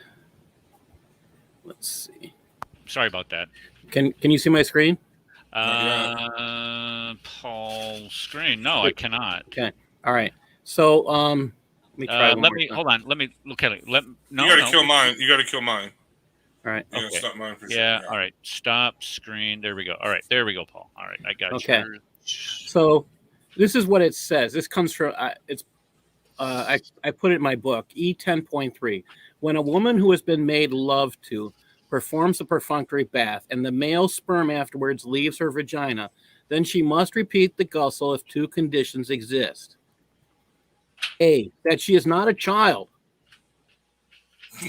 let's see. Sorry about that. Can you see my screen? Paul's screen. No, I cannot. Okay. All right. So let me try. Hold on. Let me look at it. You gotta kill mine. You gotta kill mine. All right. Yeah, Okay. stop mine for sure. Yeah. All right. Stop screen. There we go. All right. There we go, Paul. All right. I got you. Okay. So this is what it says. This comes from I put it in my book, E10.3. When a woman who has been made love to performs a perfunctory bath and the male sperm afterwards leaves her vagina, then she must repeat the gussle if two conditions exist. A, that she is not a child,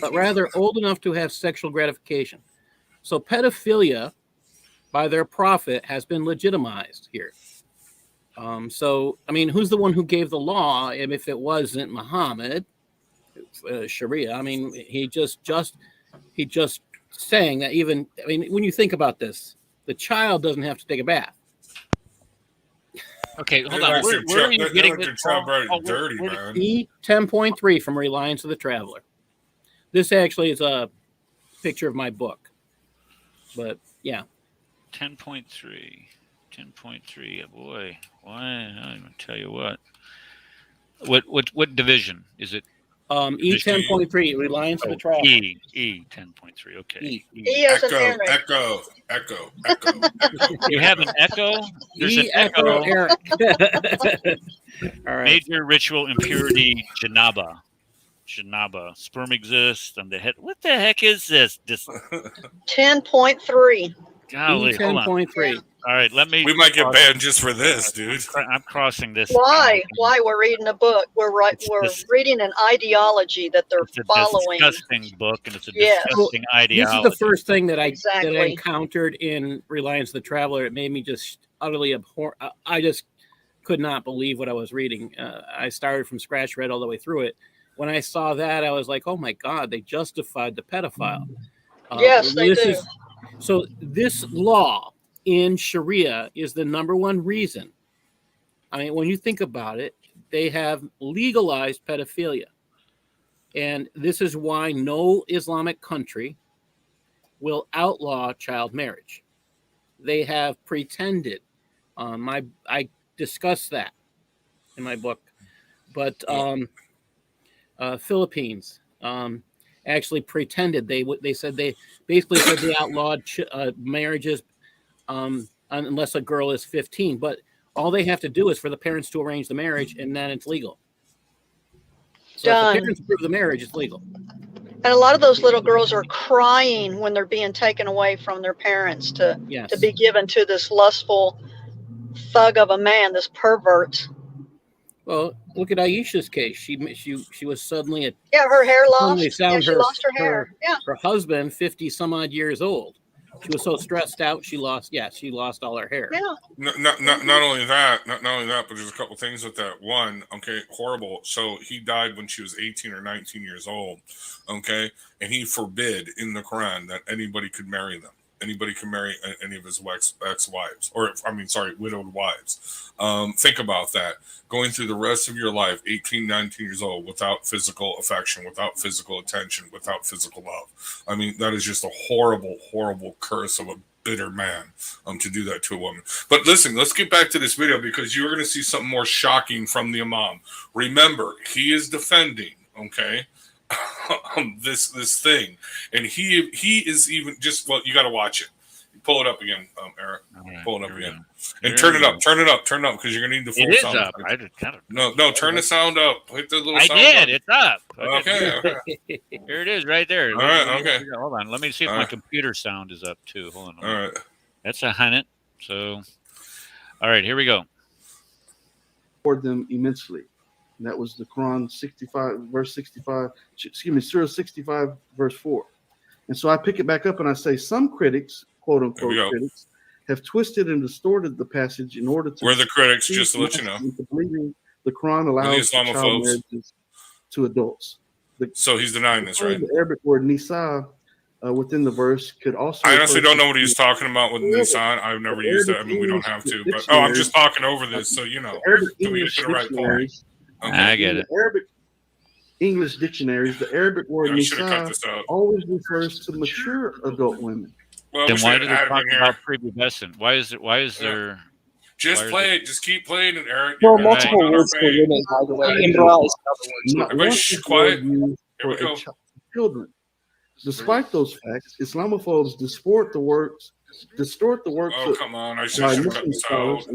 but rather old enough to have sexual gratification. So pedophilia by their prophet has been legitimized here. So, I mean, who's the one who gave the law? And if it wasn't Muhammad, Sharia, I mean, he just saying that even, I mean, when you think about this, the child doesn't have to take a bath. Okay, hold on. Where are you getting this from? Dirty, man. E10.3 from Reliance of the Traveler. This actually is a picture of my book. But, yeah. 10.3. 10.3. Boy, why? I'm going to tell you what. What division is it? E10.3, Reliance of the Traveler. E 10.3. Okay. Echo. You have an echo? There's an echo. Eric. All right. Major ritual impurity, janaba. Sperm exists on the head. What the heck is this? 10.3. Golly, hold on. 10.3. All right, We might get banned just for this, dude. I'm crossing this. Why? Why? We're reading a book. We're reading an ideology that they're following. It's a disgusting book, and it's a disgusting ideology. This is the first thing that I encountered in Reliance of the Traveler. It made me just utterly abhor. I just could not believe what I was reading. I started from scratch, read all the way through it. When I saw that, I was like, "Oh my God!" They justified the pedophile. Yes, they do. So this law in Sharia is the number one reason. I mean, when you think about it, they have legalized pedophilia. And this is why no Islamic country will outlaw child marriage. They have pretended. I discussed that in my book. But Philippines actually pretended. They said they basically said they outlawed marriages unless a girl is 15. But all they have to do is for the parents to arrange the marriage, and then it's legal. So if the parents approve the marriage, it's legal. And a lot of those little girls are crying when they're being taken away from their parents to be given to this lustful thug of a man, this pervert. Well, look at Aisha's case. She was suddenly her hair lost. She lost her hair. Her husband, 50 some odd years old. She was so stressed out she lost all her hair. Yeah. Not only that, but there's a couple things with that. One, okay, horrible. So he died when she was 18 or 19 years old. Okay, and he forbid in the Quran that anybody could marry them. Anybody can marry any of his ex-wives, widowed wives. Think about that. Going through the rest of your life, 18, 19 years old, without physical affection, without physical attention, without physical love. I mean, that is just a horrible, horrible curse of a bitter man to do that to a woman. But listen, let's get back to this video because you're going to see something more shocking from the Imam. Remember, he is defending, okay, this thing, and he is even just you got to watch it. Pull it up again, Eric. Right, pull it up again, and turn it up because you're gonna need the full sound. It is up. I just kind of no. Turn the sound up. Hit the little. I sound did. button. It's up. Okay. Here it is, right there. All right. Okay. Hold on. Let me see if my computer sound is up too. Hold on. All right. That's a Hunnit. So, all right, here we go. For them immensely. And that was the Quran 65, verse 65. Excuse me, Surah 65, verse 4. And so I pick it back up and I say some critics, quote unquote critics, have twisted and distorted the passage in order to. We're the critics, just to let you know. Believing the Quran allows child marriages to adults. So he's denying this, right? The Arabic word nisa within the verse could also. I honestly refer don't to know what he's talking about with Nissan. I've never used that. I mean, we don't have to. But I'm just talking over this, so you know. Arabic So we get English to the right point. dictionaries. Okay. I get it. Arabic English dictionaries, the Arabic word I should have cut nisa this out. always refers to mature adult women. Well, Then we why should do have they had him talk in here. about prepubescent? Why is there? Just why is play it. Just keep playing it, Eric. There are You're multiple going words on for our women, by the way. Right. Imra is another Not Everybody one shh, is quiet. word used Here we for go. children. Despite those facts, Islamophobes distort the works Oh, come on. I should have cut Muslim this scholars out.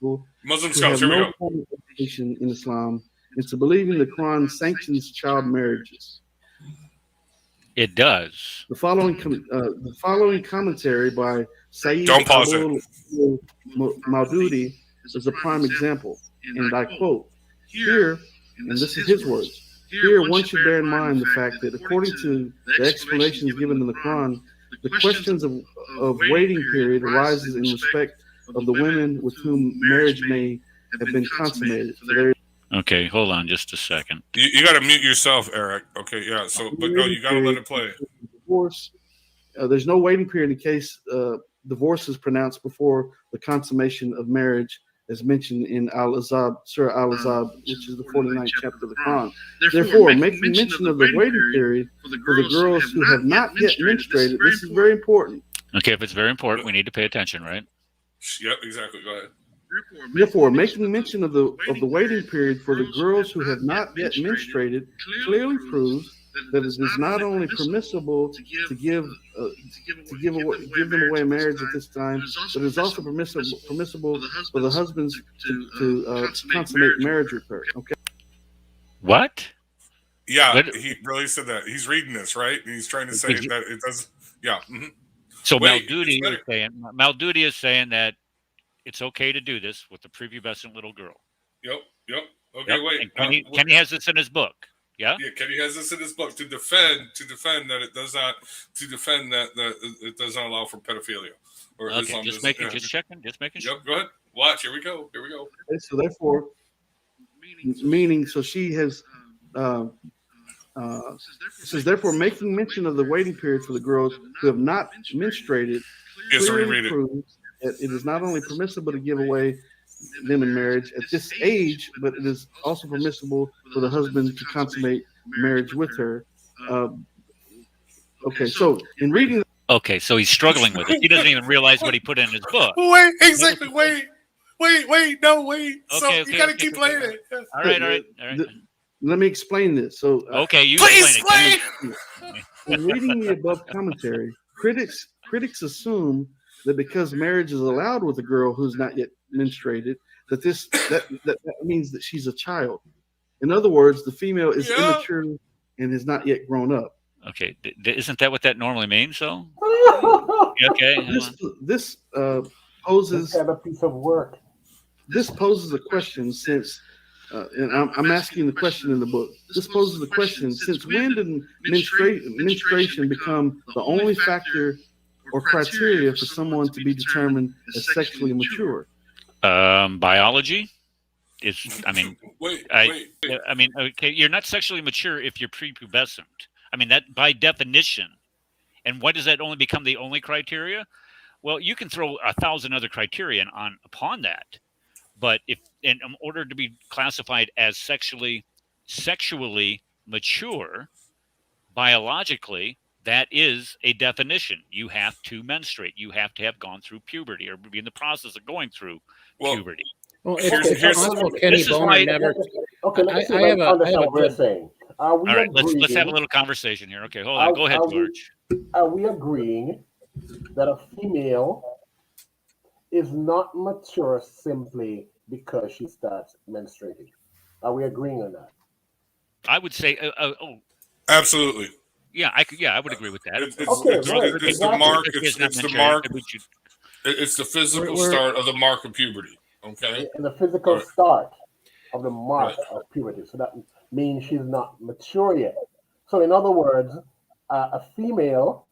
who Muslim have scholars, here we no go. formal education in Islam into believing the Quran sanctions child marriages. It does. The following commentary by Sayyid Don't pause it. Abu Maududi is a prime example, and I quote, here, and this is his words, here one should bear in mind the fact that according to the explanations given in the Quran, the questions of waiting period arises in respect of the women with whom marriage may have been consummated. So there Okay, hold on just a second. You got to mute yourself, Eric. Okay, yeah. So, but no, you got to let it play. divorce. There's no waiting period in case divorce is pronounced before the consummation of marriage, as mentioned in Al-Azab, Surah Al-Azab, which is the 49th chapter of the Quran. Therefore, making mention of the waiting period for the girls who have not yet menstruated, this is very important. Okay, if it's very important, we need to pay attention, right? Yep, exactly. Go ahead. Therefore, making mention of the waiting period for the girls who have not yet menstruated clearly proves that it is not only permissible to give them away in marriage at this time, but it is also permissible for the husbands to consummate marriage with her. Okay. What? Yeah, But- he really said that. He's reading this, right? And he's trying to say that it does. Yeah. Mm-hmm. So Wait, Maldudi is saying that it's okay to do this with the prepubescent little girl. Yep. Okay, Yep. wait. And Kenny has this in his book. Yeah. Yeah, Kenny has this in his book to defend that it does not it does not allow for pedophilia. Or Okay, Islam just doesn't- making sure. Yep, go ahead. Watch. Here we go. Okay, so therefore, meaning, so she has. It says, therefore, making mention of the waiting period for the girls who have not menstruated Yes, clearly reread it. proves that it is not only permissible to give away them in marriage at this age, but it is also permissible for the husband to consummate marriage with her. Okay, so in reading. Okay, so he's struggling with it. He doesn't even realize what he put in his book. Wait, exactly. Wait. No, wait. So Okay, you got to keep playing it. All right. Let me explain this. So, Okay, you Please explain explain. in reading the above commentary, critics assume that because marriage is allowed with a girl who's not yet menstruated, that means that she's a child. In other words, the female is immature and has not yet grown up. Okay, isn't that what that normally means? So okay, this poses This kind of piece of work. This poses a question since, and I'm asking the question in the book. This poses the question: since when did menstruation become the only factor or criteria for someone to be determined as sexually mature? Biology is. I mean, wait. I mean, okay, you're not sexually mature if you're prepubescent. I mean, that by definition. And why does that only become the only criteria? Well, you can throw 1,000 other criteria upon that, but if in order to be classified as sexually mature, biologically, that is a definition. You have to menstruate. You have to have gone through puberty or be in the process of going through puberty. Well, it's possible Kenny Boner never. Okay, let's see I have understand a what we're good. saying. Are we All right, agreeing, let's have a little conversation here. Okay, hold on. Go ahead, George. Are we agreeing that a female is not mature simply because she starts menstruating? Are we agreeing on that? I would say, Absolutely. yeah, I would agree with that. It's the mark. It's the physical start of the mark of puberty. Okay. And the physical start of the mark of puberty. So that means she's not mature yet. So in other words, a female,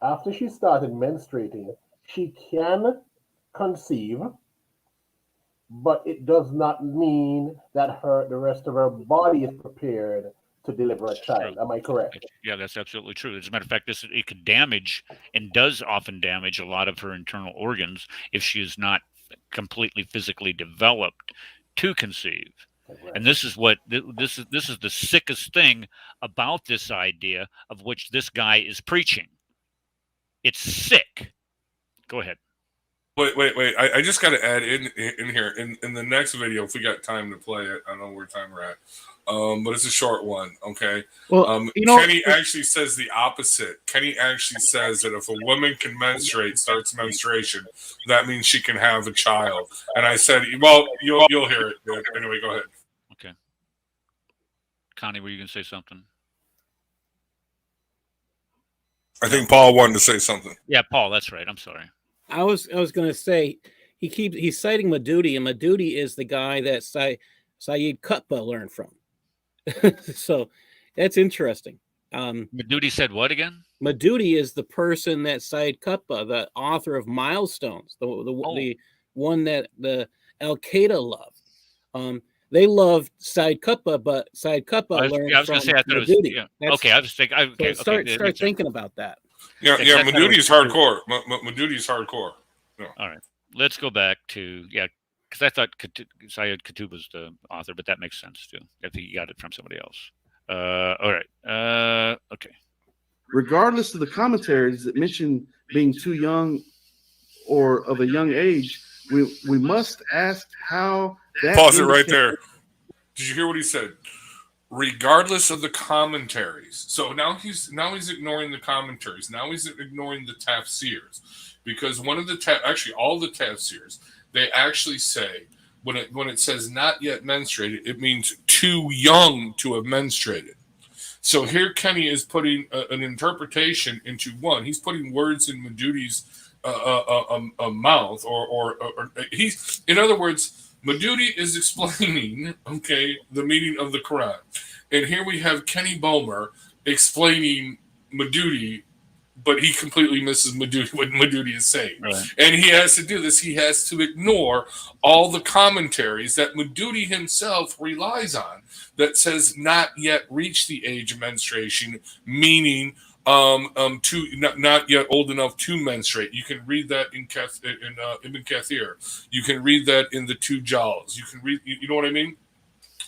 after she started menstruating, she can conceive, but it does not mean that the rest of her body is prepared to deliver a child. Am I correct? Yeah, that's absolutely true. As a matter of fact, it could damage and does often damage a lot of her internal organs if she is not completely physically developed to conceive. And this is what this is the sickest thing about this idea of which this guy is preaching. It's sick. Go ahead. Wait. I just got to add in here in the next video if we got time to play it. I don't know where time we're at. But it's a short one, okay? Well, Kenny actually says the opposite. Kenny actually says that if a woman can menstruate, starts menstruation, that means she can have a child. And I said, well, you'll hear it. Anyway, go ahead. Okay. Connie, were you going to say something? I think Paul wanted to say something. Yeah, Paul, that's right. I'm sorry. I was going to say he's citing Madudi, and Madudi is the guy that Saeed Qutb learned from. So that's interesting. Madudi said what again? Madudi is the person that Saeed Qutb, the author of Milestones, the one that the Al Qaeda loved. They loved Saeed Qutb, but Saeed Qutb learned from Madudi. Okay, I was thinking. Okay, start thinking about that. Yeah, Madudi's hardcore. Madudi's hardcore. Yeah. All right, let's go back to because I thought Saeed Qutb was the author, but that makes sense too. I think he got it from somebody else. All right. Okay. Regardless of the commentaries that mention being too young or of a young age, we must ask how that. Pause it right there. Did you hear what he said? Regardless of the commentaries. So now he's ignoring the commentaries. Now he's ignoring the tafsirs, because one of the all the tafsirs, they actually say when it says not yet menstruated, it means too young to have menstruated. So here Kenny is putting an interpretation into one. He's putting words in Madudi's mouth, or he's, in other words, Madudi is explaining, the meaning of the Quran. And here we have Kenny Bomer explaining Madudi, but he completely misses what Madudi is saying. Right. And he has to do this. He has to ignore all the commentaries that Madudi himself relies on that says not yet reached the age of menstruation, meaning not yet old enough to menstruate. You can read that in Ibn Kathir. You can read that in the two Jaws. You can read, you know what I mean?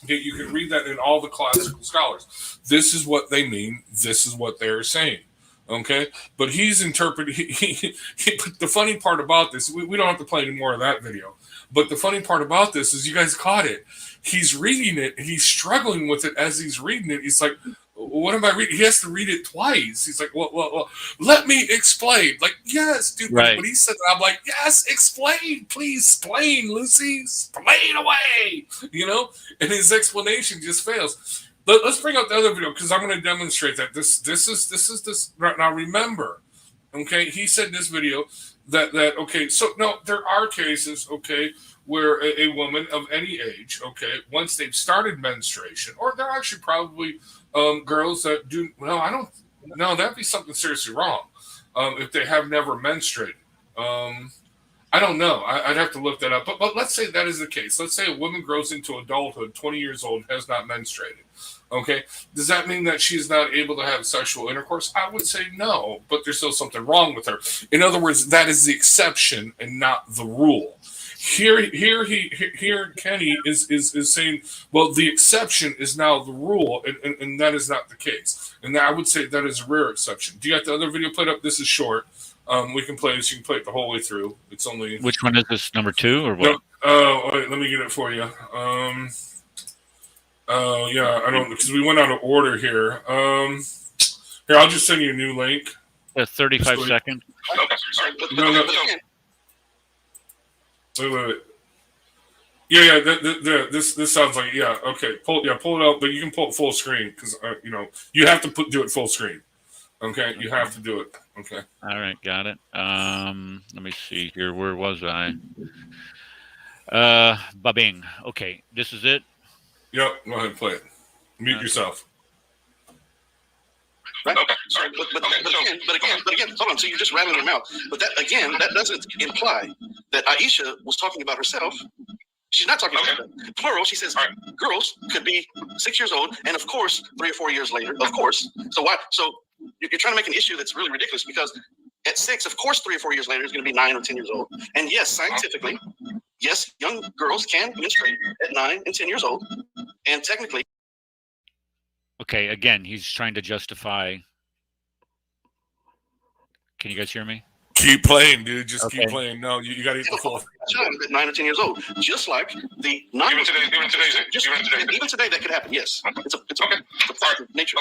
Okay, you can read that in all the classical scholars. This is what they mean. This is what they're saying. Okay, but he's interpreting. But the funny part about this, we don't have to play any more of that video. But the funny part about this is, you guys caught it. He's reading it and he's struggling with it as he's reading it. He's like, what am I reading? He has to read it twice. He's like, well, let me explain. Like, yes, dude. Right. When he said that, I'm like, yes, explain, please, explain, Lucy, explain away. And his explanation just fails. Let's bring up the other video, because I'm going to demonstrate that this is. Now remember, okay, he said in this video that okay, so no, there are cases, okay, where a woman of any age, okay, once they've started menstruation, or they're actually probably girls that do, that'd be something seriously wrong if they have never menstruated. I don't know. I'd have to look that up. But let's say that is the case. Let's say a woman grows into adulthood, 20 years old, has not menstruated. Okay, does that mean that she's not able to have sexual intercourse? I would say no, but there's still something wrong with her. In other words, that is the exception and not the rule. Here, Kenny is saying, well, the exception is now the rule, and that is not the case. And I would say that is a rare exception. Do you got the other video played up? This is short. We can play this. You can play it the whole way through. It's only. Which one is this? Number 2 or what? No, wait, let me get it for you. Yeah, I don't, because we went out of order here. Here, I'll just send you a new link. 35 seconds. No. Wait. Yeah. This sounds like, yeah. Okay, pull it out, but you can pull it full screen, because you have to do it full screen. Okay, you have to do it. Okay. All right, got it. Let me see here. Where was I? Babing. Okay, this is it. Yep, go ahead and play it. Mute yourself. Right? Okay, sorry. But again, hold on. So you're just rattling your mouth. But that doesn't imply that Aisha was talking about herself She's not talking about that. Plural, she says girls could be 6 years old, and of course, 3 or 4 years later, of course. So why? So you're trying to make an issue that's really ridiculous because at 6, of course, 3 or 4 years later is going to be 9 or 10 years old. And yes, scientifically, yes, young girls can menstruate at 9 and 10 years old, and technically. Okay, again, he's trying to justify. Can you guys hear me? Keep playing, dude. Just keep playing. No, you got to eat the full. Child at 9 or 10 years old, just like the non. Even today, that could happen. Yes, it's a part of nature.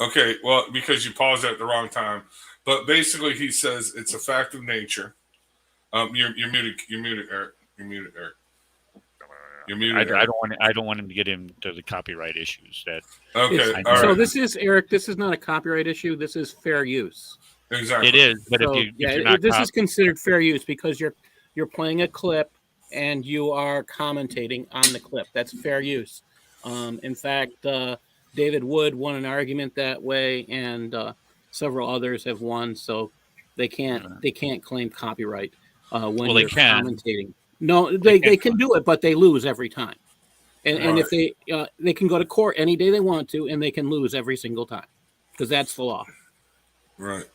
Okay, well, because you paused at the wrong time, but basically he says it's a fact of nature. You're muted. You're muted, Eric. You're muted, Eric. You're muted. I don't want him to get into the copyright issues. That okay. So this is Eric. This is not a copyright issue. This is fair use. Exactly. It is, but so, if this is considered fair use because you're playing a clip and you are commentating on the clip. That's fair use. In fact, David Wood won an argument that way, and several others have won. So they can't claim copyright when you're commentating. No, they can do it, but they lose every time. And if they can go to court any day they want to, and they can lose every single time because that's the law. Right.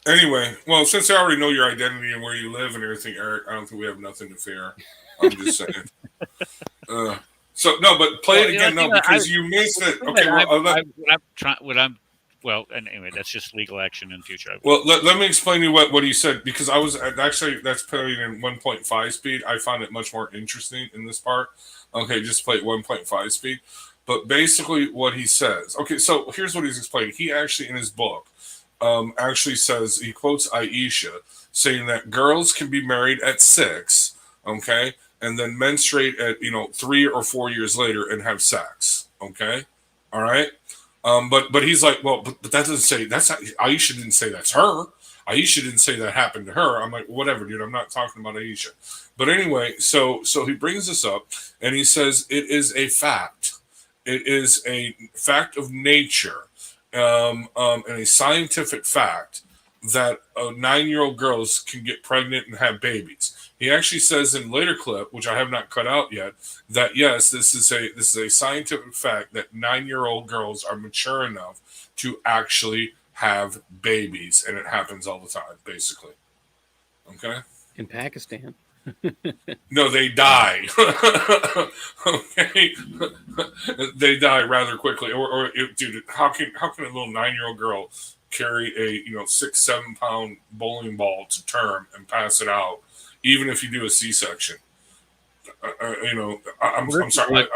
Anyway, well, since I already know your identity and where you live and everything, Eric, I don't think we have nothing to fear. I'm just saying. So no, but play it again, because you missed it. Okay, well, anyway, that's just legal action in future. Well, let me explain to you what he said, because I was actually, that's playing in 1.5 speed. I found it much more interesting in this part. Okay, just play it 1.5 speed. But basically what he says, okay, so here's what he's explaining. He actually, in his book, actually says, he quotes Aisha saying that girls can be married at 6, okay, and then menstruate at 3 or 4 years later and have sex, okay, all right. But he's like, well, but that doesn't say that's not, Aisha didn't say that's her. Aisha didn't say that happened to her. I'm like, whatever, dude. I'm not talking about Aisha. But anyway, so he brings this up and he says it is a fact. It is a fact of nature, and a scientific fact that 9-year-old girls can get pregnant and have babies. He actually says in a later clip, which I have not cut out yet, that yes, this is a scientific fact that 9-year-old girls are mature enough to actually have babies, and it happens all the time, basically. Okay. In Pakistan. No, they die. Okay, they die rather quickly. Or dude, how can a little 9-year-old girl carry a 6-7 pound bowling ball to term and pass it out, even if you do a C-section? I'm sorry.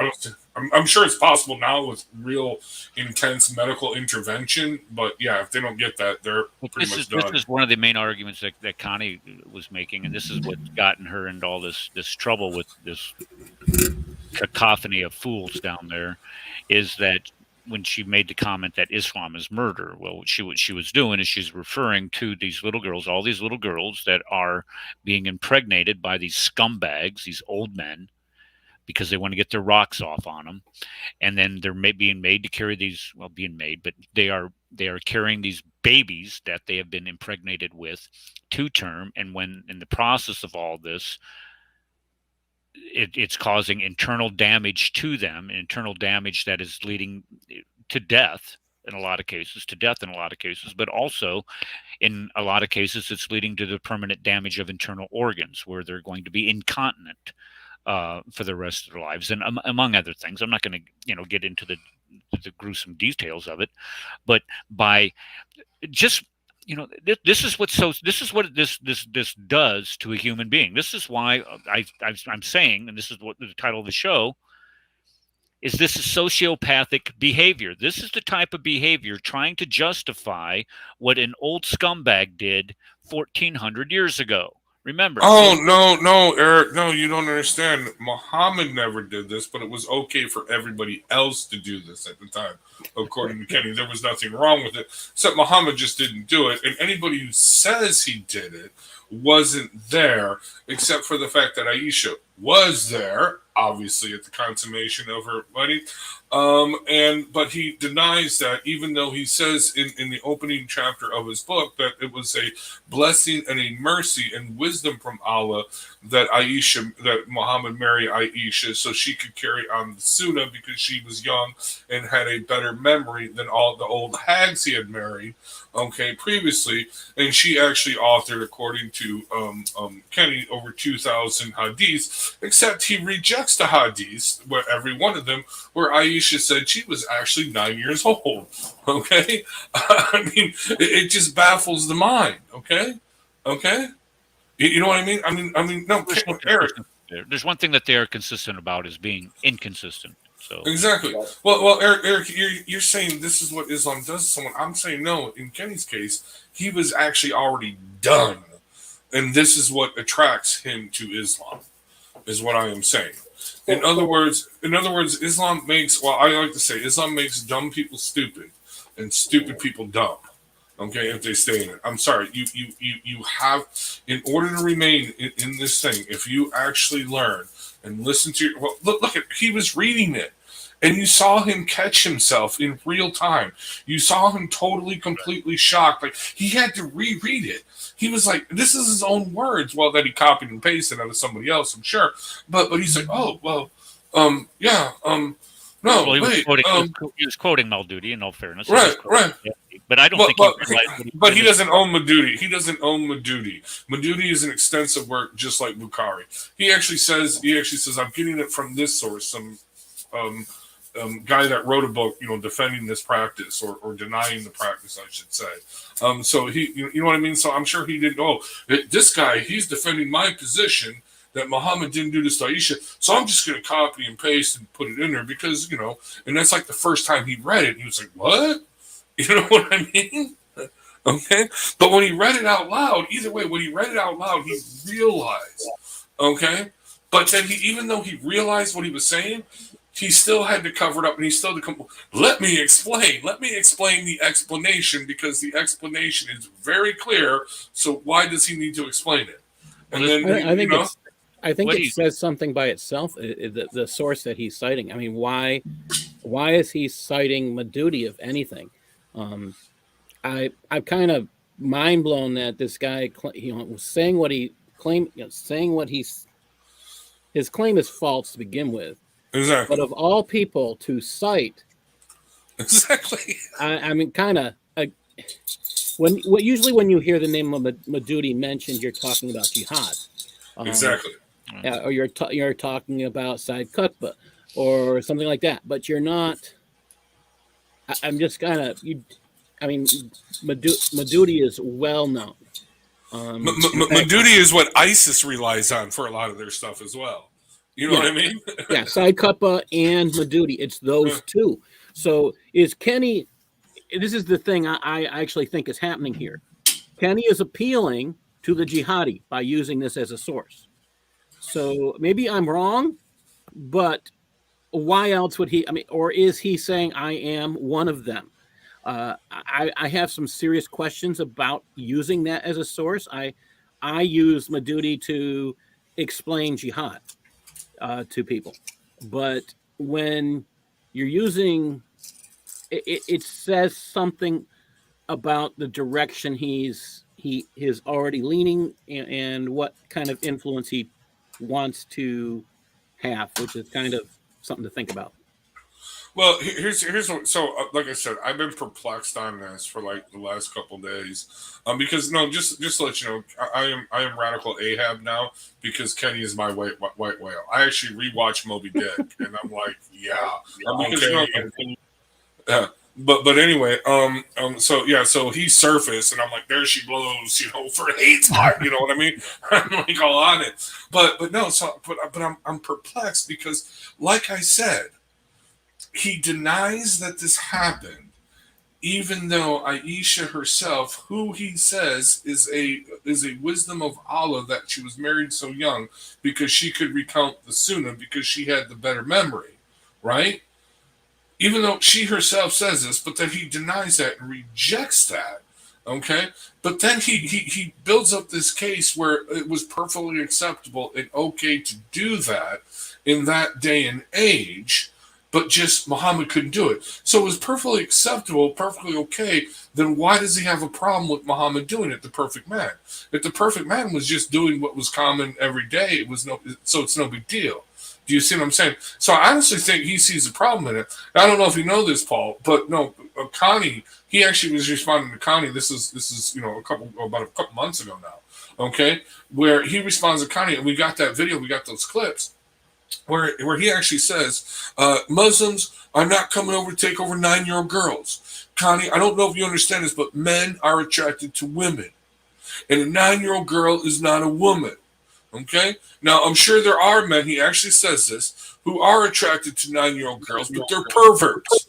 I'm sure it's possible now with real intense medical intervention, but yeah, if they don't get that, they're pretty much done. This is one of the main arguments that Connie was making, and this is what's gotten her into all this trouble with this cacophony of fools down there, is that when she made the comment that Islam is murder, well, what she was doing is she's referring to these little girls, all these little girls that are being impregnated by these scumbags, these old men, because they want to get their rocks off on them, and then they're being made to carry these. Well, being made, but they are carrying these babies that they have been impregnated with to term, and when in the process of all this, it's causing internal damage to them, internal damage that is leading to death in a lot of cases, but also in a lot of cases, it's leading to the permanent damage of internal organs where they're going to be incontinent for the rest of their lives, and among other things. I'm not going to get into the gruesome details of it, but by just this is what this does to a human being. This is why I'm saying, and this is what the title of the show is. This is sociopathic behavior. This is the type of behavior trying to justify what an old scumbag did 1,400 years ago. Remember? Oh, no, Eric. No, you don't understand. Muhammad never did this, but it was okay for everybody else to do this at the time. According to Kenny, there was nothing wrong with it, except Muhammad just didn't do it. And anybody who says he did it wasn't there, except for the fact that Aisha was there, obviously, at the consummation of her wedding. But he denies that, even though he says in the opening chapter of his book that it was a blessing and a mercy and wisdom from Allah that Muhammad married Aisha so she could carry on the Sunnah because she was young and had a better memory than all the old hags he had married, previously. And she actually authored, according to Kenny, over 2,000 hadiths, except he rejects the hadiths, where every one of them, where Aisha said she was actually 9 years old. Okay? I mean, it just baffles the mind. Okay? You know what I mean? I mean, no, Eric. There's one thing that they are consistent about is being inconsistent. So exactly. Well, Eric, you're saying this is what Islam does to someone. I'm saying no. In Kenny's case, he was actually already done, and this is what attracts him to Islam. Is what I am saying. In other words, Islam makes. Well, I like to say Islam makes dumb people stupid, and stupid people dumb. Okay, if they stay in it. I'm sorry. You have, in order to remain in this thing, if you actually learn and listen to your, well, look at, he was reading it, and you saw him catch himself in real time. You saw him totally, completely shocked. Like, he had to reread it. He was like, this is his own words. Well, that he copied and pasted out of somebody else, I'm sure. But he's like, oh, well, yeah, no, well, he was quoting Maududi, in all fairness. Right. But I don't think he realized. But he doesn't own Maududi. He doesn't own Maududi. Maududi is an extensive work, just like Bukhari. He actually says, I'm getting it from this source, some guy that wrote a book, defending this practice or denying the practice, I should say. So he, you know what I mean. So I'm sure he didn't. Oh, this guy, he's defending my position that Muhammad didn't do this to Aisha, so I'm just going to copy and paste and put it in there because, and that's like the first time he read it, and he was like, what? You know what I mean? Okay? But when he read it out loud, either way, when he read it out loud, he realized, okay? But then even though he realized what he was saying, he still had to cover it up, and he still had to come, let me explain the explanation, because the explanation is very clear, so why does he need to explain it? And then, I think it says something by itself. The source that he's citing. I mean, why is he citing Maududi, if anything? I'm kind of mind blown that this guy, was saying what he claimed, saying what his claim is false to begin with. Exactly. But of all people to cite, exactly. I mean, kind of. Usually when you hear the name of Maududi mentioned, you're talking about jihad. Exactly. Or you're talking about Said Qutb or something like that, but you're not. I'm just kind of Maududi is well known. Maududi is what ISIS relies on for a lot of their stuff as well. You know what I mean? Yeah, Said Qutb and Maududi. It's those two. So is Kenny? This is the thing I actually think is happening here. Kenny is appealing to the jihadi by using this as a source. So maybe I'm wrong, but why else would he? I mean, or is he saying I am one of them? I have some serious questions about using that as a source. I use Maududi to explain jihad to people, but when you're using it says something about the direction he is already leaning and what kind of influence he wants to have, which is kind of something to think about. Well, here's what. So, like I said, I've been perplexed on this for like the last couple of days, because just to let you know, I am radical Ahab now because Kenny is my white whale. I actually rewatched Moby Dick, and I'm like, But anyway, so he surfaced, and I'm like, there she blows, for hate's heart, you know what I mean? I'm like all on it, but I'm perplexed because, like I said, he denies that this happened, even though Aisha herself, who he says is a wisdom of Allah, that she was married so young because she could recount the Sunnah because she had the better memory, right? Even though she herself says this, but then he denies that and rejects that, okay? But then he builds up this case where it was perfectly acceptable and okay to do that in that day and age. but just Muhammad couldn't do it. So it was perfectly acceptable, perfectly okay. Then why does he have a problem with Muhammad doing it, the perfect man? If the perfect man was just doing what was common every day, it's no big deal. Do you see what I'm saying? So I honestly think he sees a problem in it. I don't know if you know this, Paul, but no, Connie, he actually was responding to Connie. This is about a couple months ago now, okay, where he responds to Connie, and we got that video, we got those clips, where he actually says, Muslims are not coming over to take over 9-year-old girls. Connie, I don't know if you understand this, but men are attracted to women, and a 9-year-old girl is not a woman. Okay? Now, I'm sure there are men, he actually says this, who are attracted to 9-year-old girls, but they're perverts.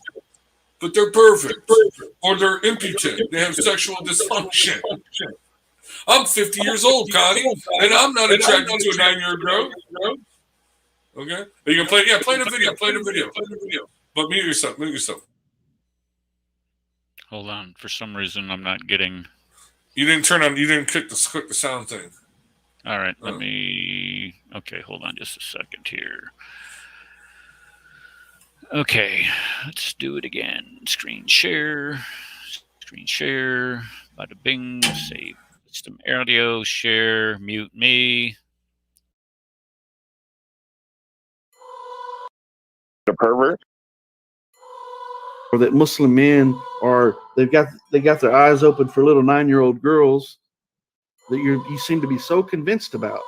Or they're impotent. They have sexual dysfunction. I'm 50 years old, Connie, and I'm not attracted to a 9-year-old girl. Okay? Are you going to play? Yeah, play the video. But mute yourself. Hold on. For some reason, I'm not getting... You didn't click the sound thing. All right, let me... Okay, hold on just a second here. Okay, let's do it again. Screen share. Bada bing. Save system audio. Share. Mute me. A pervert. Or that Muslim men they got their eyes open for little 9-year-old girls that you seem to be so convinced about.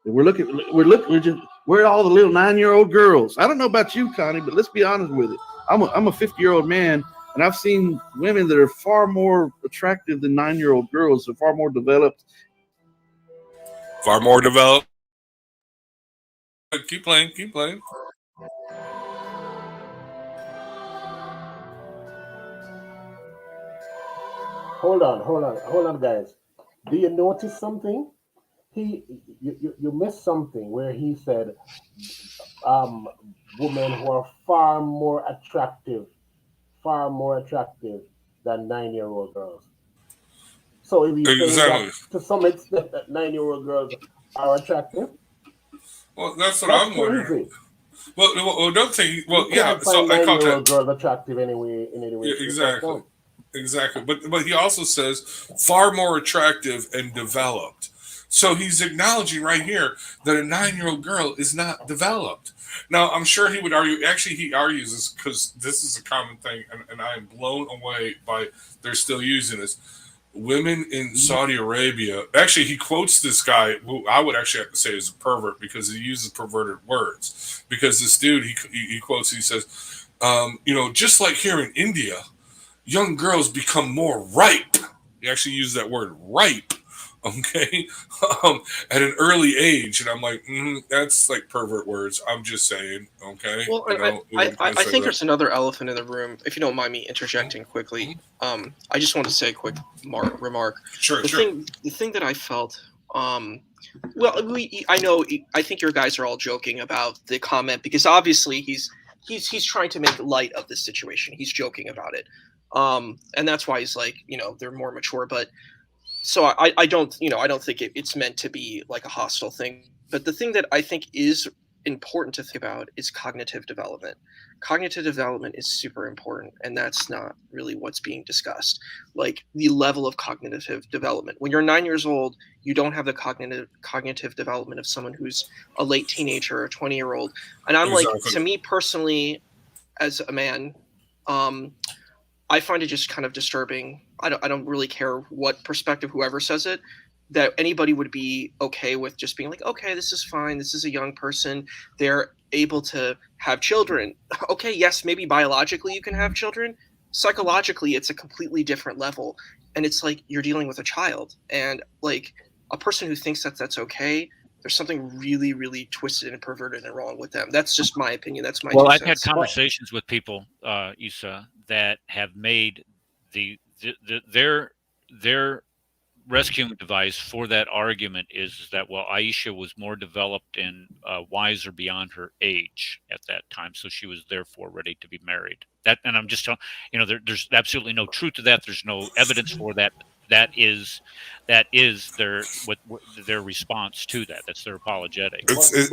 Where are all the little 9-year-old girls? I don't know about you, Connie, but let's be honest with it. I'm a 50-year-old man, and I've seen women that are far more attractive than 9-year-old girls. They're far more developed. Keep playing. Hold on, guys. Do you notice something? You missed something where he said, women who are far more attractive than 9-year-old girls. So if he's saying that to some extent that 9-year-old girls are attractive, well, that's what I'm wondering. Well, another thing. Well, yeah. So 9-year-old girls attractive anyway. In any way. Yeah, exactly. But he also says far more attractive and developed. So he's acknowledging right here that a 9-year-old girl is not developed. Now, I'm sure he would argue. Actually, he argues this because this is a common thing, and I am blown away by they're still using this. Women in Saudi Arabia. Actually, he quotes this guy who I would actually have to say is a pervert because he uses perverted words. Because this dude, he quotes, he says, just like here in India, young girls become more ripe. He actually used that word, ripe, okay, at an early age. And I'm like, that's like pervert words. I'm just saying, okay. Well, I think there's another elephant in the room, if you don't mind me interjecting quickly. I just want to say a quick remark. Sure. The thing that I felt, I think your guys are all joking about the comment because obviously he's trying to make light of this situation. He's joking about it. And that's why he's like, they're more mature, but so I don't think it's meant to be like a hostile thing. But the thing that I think is important to think about is cognitive development. Cognitive development is super important, and that's not really what's being discussed. Like the level of cognitive development. When you're 9 years old, you don't have the cognitive development of someone who's a late teenager or a 20-year-old. And I'm like, to me personally, as a man, I find it just kind of disturbing. I don't really care what perspective whoever says it, that anybody would be okay with just being like, okay, this is fine. This is a young person. They're able to have children. Okay, yes, maybe biologically you can have children. Psychologically, it's a completely different level. And it's like you're dealing with a child. And like a person who thinks that that's okay, there's something really, really twisted and perverted and wrong with them. That's just my opinion. That's my 2 cents. I've had conversations with people, Issa, that have made their rescuing device for that argument is that, well, Aisha was more developed and wiser beyond her age at that time, so she was therefore ready to be married. And I'm just telling there's absolutely no truth to that. There's no evidence for that. that is their response to that. That's their apologetic. It's a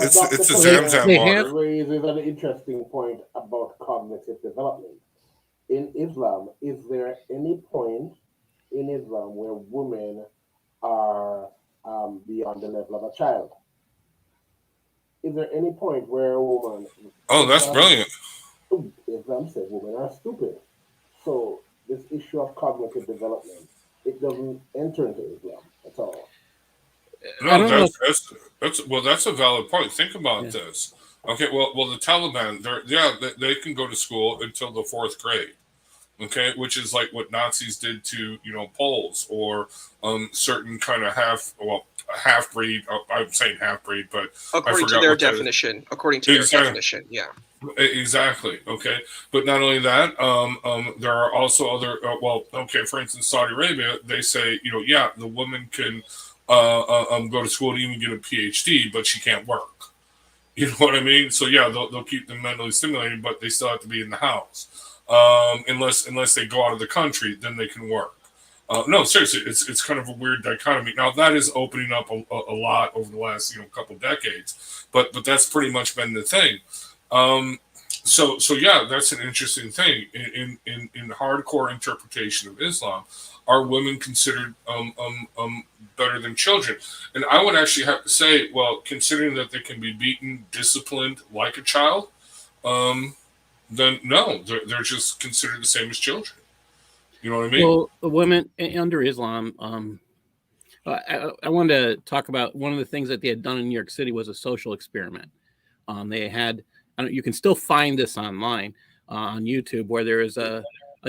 Zamzam water. Raises an interesting point about cognitive development. In Islam, is there any point in Islam where women are beyond the level of a child? Is there any point where a woman... Oh, that's brilliant. Islam says women are stupid. So this issue of cognitive development, it doesn't enter into Islam at all. No, that's a valid point. Think about this. Okay, well, the Taliban, they can go to school until the 4th grade. Okay, which is like what Nazis did to Poles or certain kind of half breed. I'm saying half breed, but according to their definition. According to their definition, yeah. Exactly. Okay, but not only that, there are also other. For instance, Saudi Arabia, they say the woman can go to school to even get a PhD, but she can't work. You know what I mean? So they'll keep them mentally stimulated, but they still have to be in the house. Unless they go out of the country, then they can work. No, seriously, it's kind of a weird dichotomy. Now that is opening up a lot over the last couple decades, but that's pretty much been the thing. So that's an interesting thing. In hardcore interpretation of Islam, are women considered better than children? And I would actually have to say, well, considering that they can be beaten, disciplined like a child, then no, they're just considered the same as children. You know what I mean? Well, the women under Islam, I wanted to talk about one of the things that they had done in New York City was a social experiment. They had, you can still find this online on YouTube, where there is a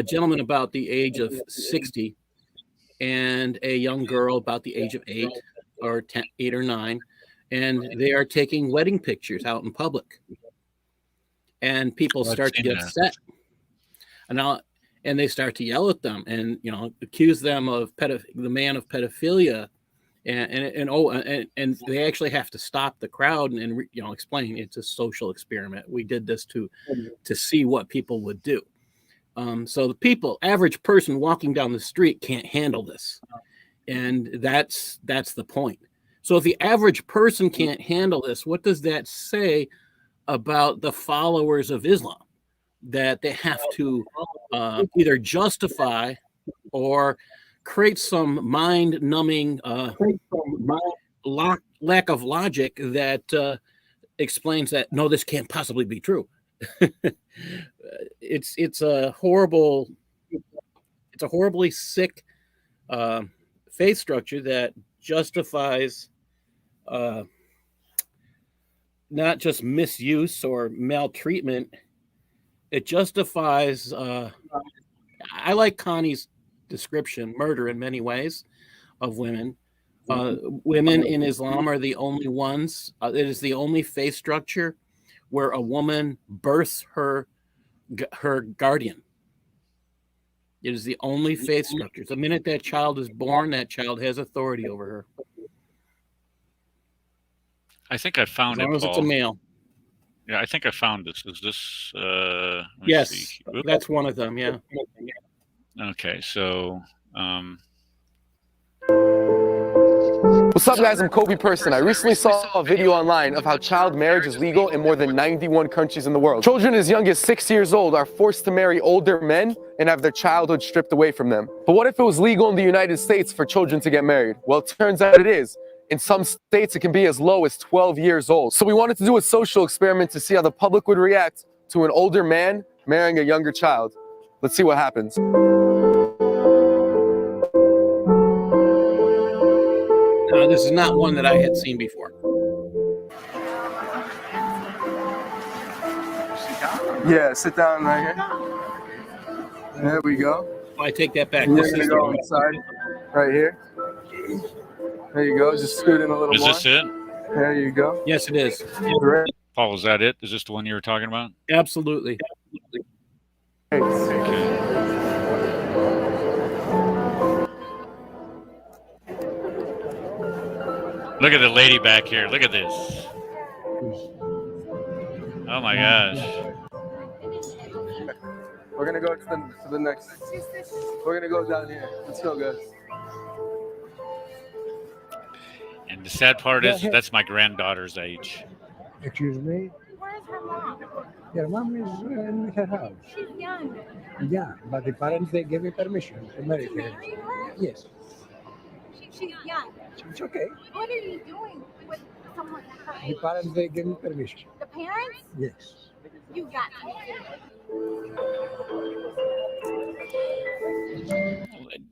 gentleman about the age of 60 and a young girl about the age of 8 or 8 or 9, and they are taking wedding pictures out in public. And people start to get upset, and they start to yell at them, and accuse them of the man of pedophilia, and they actually have to stop the crowd and explain it's a social experiment. We did this to see what people would do. So the average person walking down the street can't handle this, and that's the point. So if the average person can't handle this, what does that say about the followers of Islam? That they have to either justify or create some mind-numbing lack of logic that explains that no, this can't possibly be true. It's a horribly sick faith structure that justifies not just misuse or maltreatment. It justifies, I like Connie's description, murder in many ways of women. Women in Islam are the only ones, it is the only faith structure where a woman births her guardian. It is the only faith structure. The minute that child is born, that child has authority over her. I think I found as long it, as Paul. It's a male. Yeah, I think I found this. Is this? Yes, that's one of them. Yeah. Okay, so. What's up, guys? I'm Kobe Person. I recently saw a video online of how child marriage is legal in more than 91 countries in the world. Children as young as 6 years old are forced to marry older men and have their childhood stripped away from them. But what if it was legal in the United States for children to get married? Well, it turns out it is. In some states, it can be as low as 12 years old. So we wanted to do a social experiment to see how the public would react to an older man marrying a younger child. Let's see what happens. No, this is not one that I had seen before. Yeah, sit down right here. There we go. I take that back. You're gonna go inside, right here. There you go. Just scoot in a little more. Is this it? There you go. Yes, it is. Great. Paul, is that it? Is this the one you were talking about? Absolutely. Okay. Look at the lady back here. Look at this. Oh my gosh. We're gonna go to the next. We're gonna go down here. Let's go, guys. And the sad part Go is ahead. that's my granddaughter's age. Excuse me? Where's her mom? Your mom is in her house. She's young. Yeah, but the parents, they give me permission to marry To her. marry her? Yes, She's young. it's okay. What are you doing with someone her The age? parents, they give me permission. The parents? Yes. You got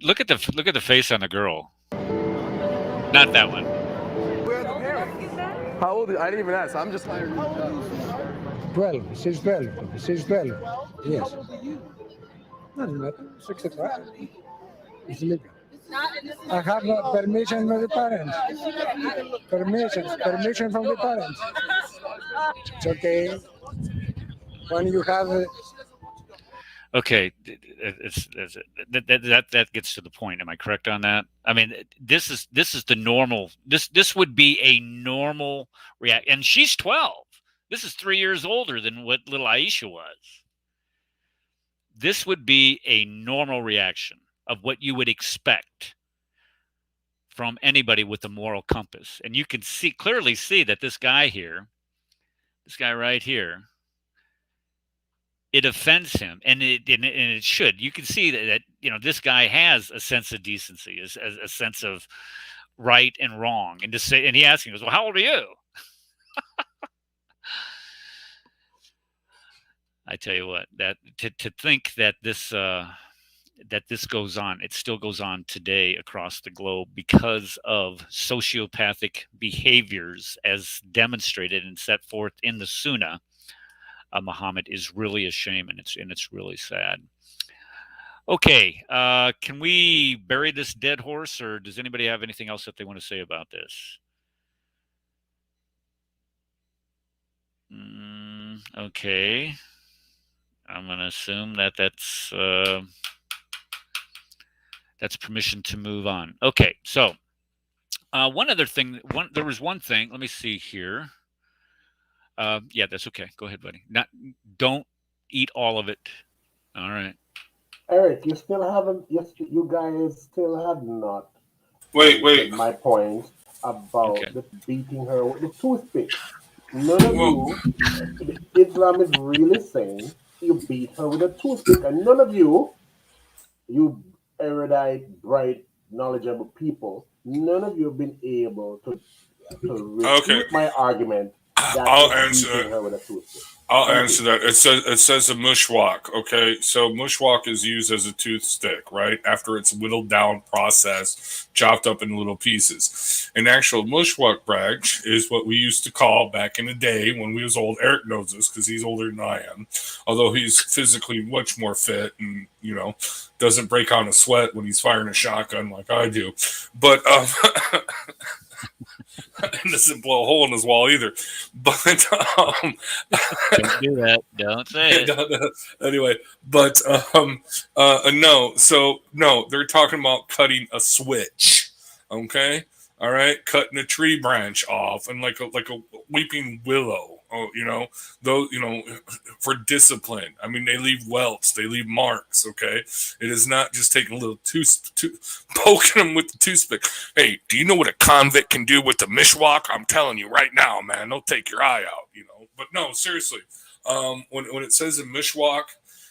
Look at the face on the girl. Not that one. Where are the parents? How old? I didn't even ask. I'm just hired. 12. She's 12. She's 12. Yes. Doesn't matter. 65. It's legal. I have no permission from the parents. Permission from the parents. It's okay. When you have Okay, that gets to the point. Am I correct on that? I mean, this is the normal. This would be a normal react, and she's 12. This is 3 years older than what little Aisha was. This would be a normal reaction of what you would expect from anybody with a moral compass, and you can clearly see that this guy right here, it offends him, and it should. You can see that this guy has a sense of decency, a sense of right and wrong, and he asks him, he goes, "Well, how old are you?" I tell you what, that to think that this goes on, it still goes on today across the globe because of sociopathic behaviors as demonstrated and set forth in the Sunnah. Muhammad is really a shame, and it's really sad. Okay, can we bury this dead horse, or does anybody have anything else that they want to say about this? Okay, I'm going to assume that's permission to move on. Okay, so one other thing. There was one thing. Let me see here. Yeah, that's okay. Go ahead, buddy. Don't eat all of it. All right. Eric, you still haven't. You guys still have not. Wait. My point about the beating her with the toothpick. None of you. Islam is really saying you beat her with a toothpick, and none of you erudite, bright, knowledgeable people, none of you have been able to refute my argument. I'll answer that. I'll answer that. It says a mushwak. Okay, so mushwak is used as a toothstick, right? After it's whittled down, processed, chopped up in little pieces. An actual mushwak branch is what we used to call back in the day when we was old. Eric knows this because he's older than I am, although he's physically much more fit and doesn't break out in a sweat when he's firing a shotgun like I do. But and doesn't blow a hole in his wall either. But don't do that. Don't say it. Anyway, but no. So no, they're talking about cutting a switch. Okay, all right, cutting a tree branch off and like a weeping willow. Oh, for discipline. I mean, they leave welts, they leave marks. Okay, it is not just taking a little poking them with the toothpick. Hey, do you know what a convict can do with the mishwak? I'm telling you right now, man. They'll take your eye out. But no, seriously. When it says a mishwak,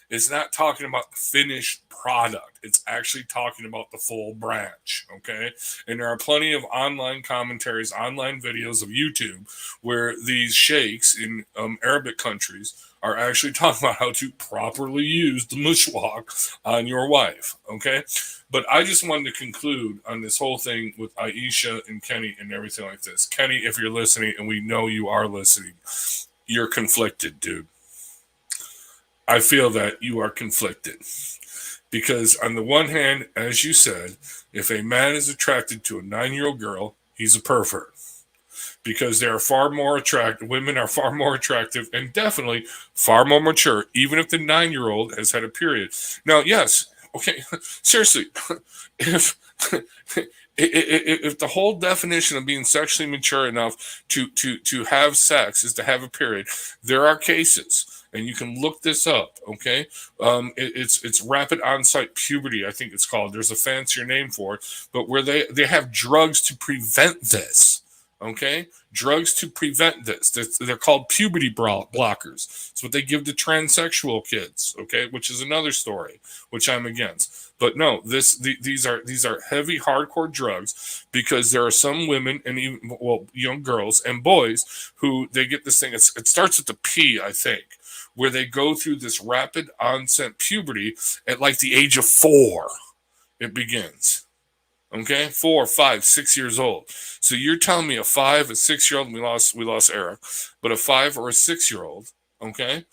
it's not talking about the finished product. It's actually talking about the full branch, okay? And there are plenty of online commentaries, online videos of YouTube where these sheikhs in Arabic countries are actually talking about how to properly use the mushwak on your wife, okay? But I just wanted to conclude on this whole thing with Aisha and Kenny and everything like this. Kenny, if you're listening, and we know you are listening, you're conflicted, dude. I feel that you are conflicted because on the one hand, as you said, if a man is attracted to a 9-year-old girl, he's a pervert because they are far more attractive. Women are far more attractive and definitely far more mature, even if the 9-year-old has had a period. Now, yes. Okay. Seriously, if the whole definition of being sexually mature enough to have sex is to have a period, there are cases. And you can look this up, okay? It's rapid onset puberty, I think it's called. There's a fancier name for it, but where they have drugs to prevent this, Okay, drugs to prevent this. They're called puberty blockers. It's what they give to transsexual kids. Okay, which is another story, which I'm against. But no, these are heavy, hardcore drugs because there are some women and even young girls and boys who they get this thing. It starts with the P, I think, where they go through this rapid onset puberty at like the age of 4. It begins. Okay, 4, 5, 6 years old. So you're telling me a 5, a 6-year-old, we lost Eric, but a 5 or a 6-year-old, okay,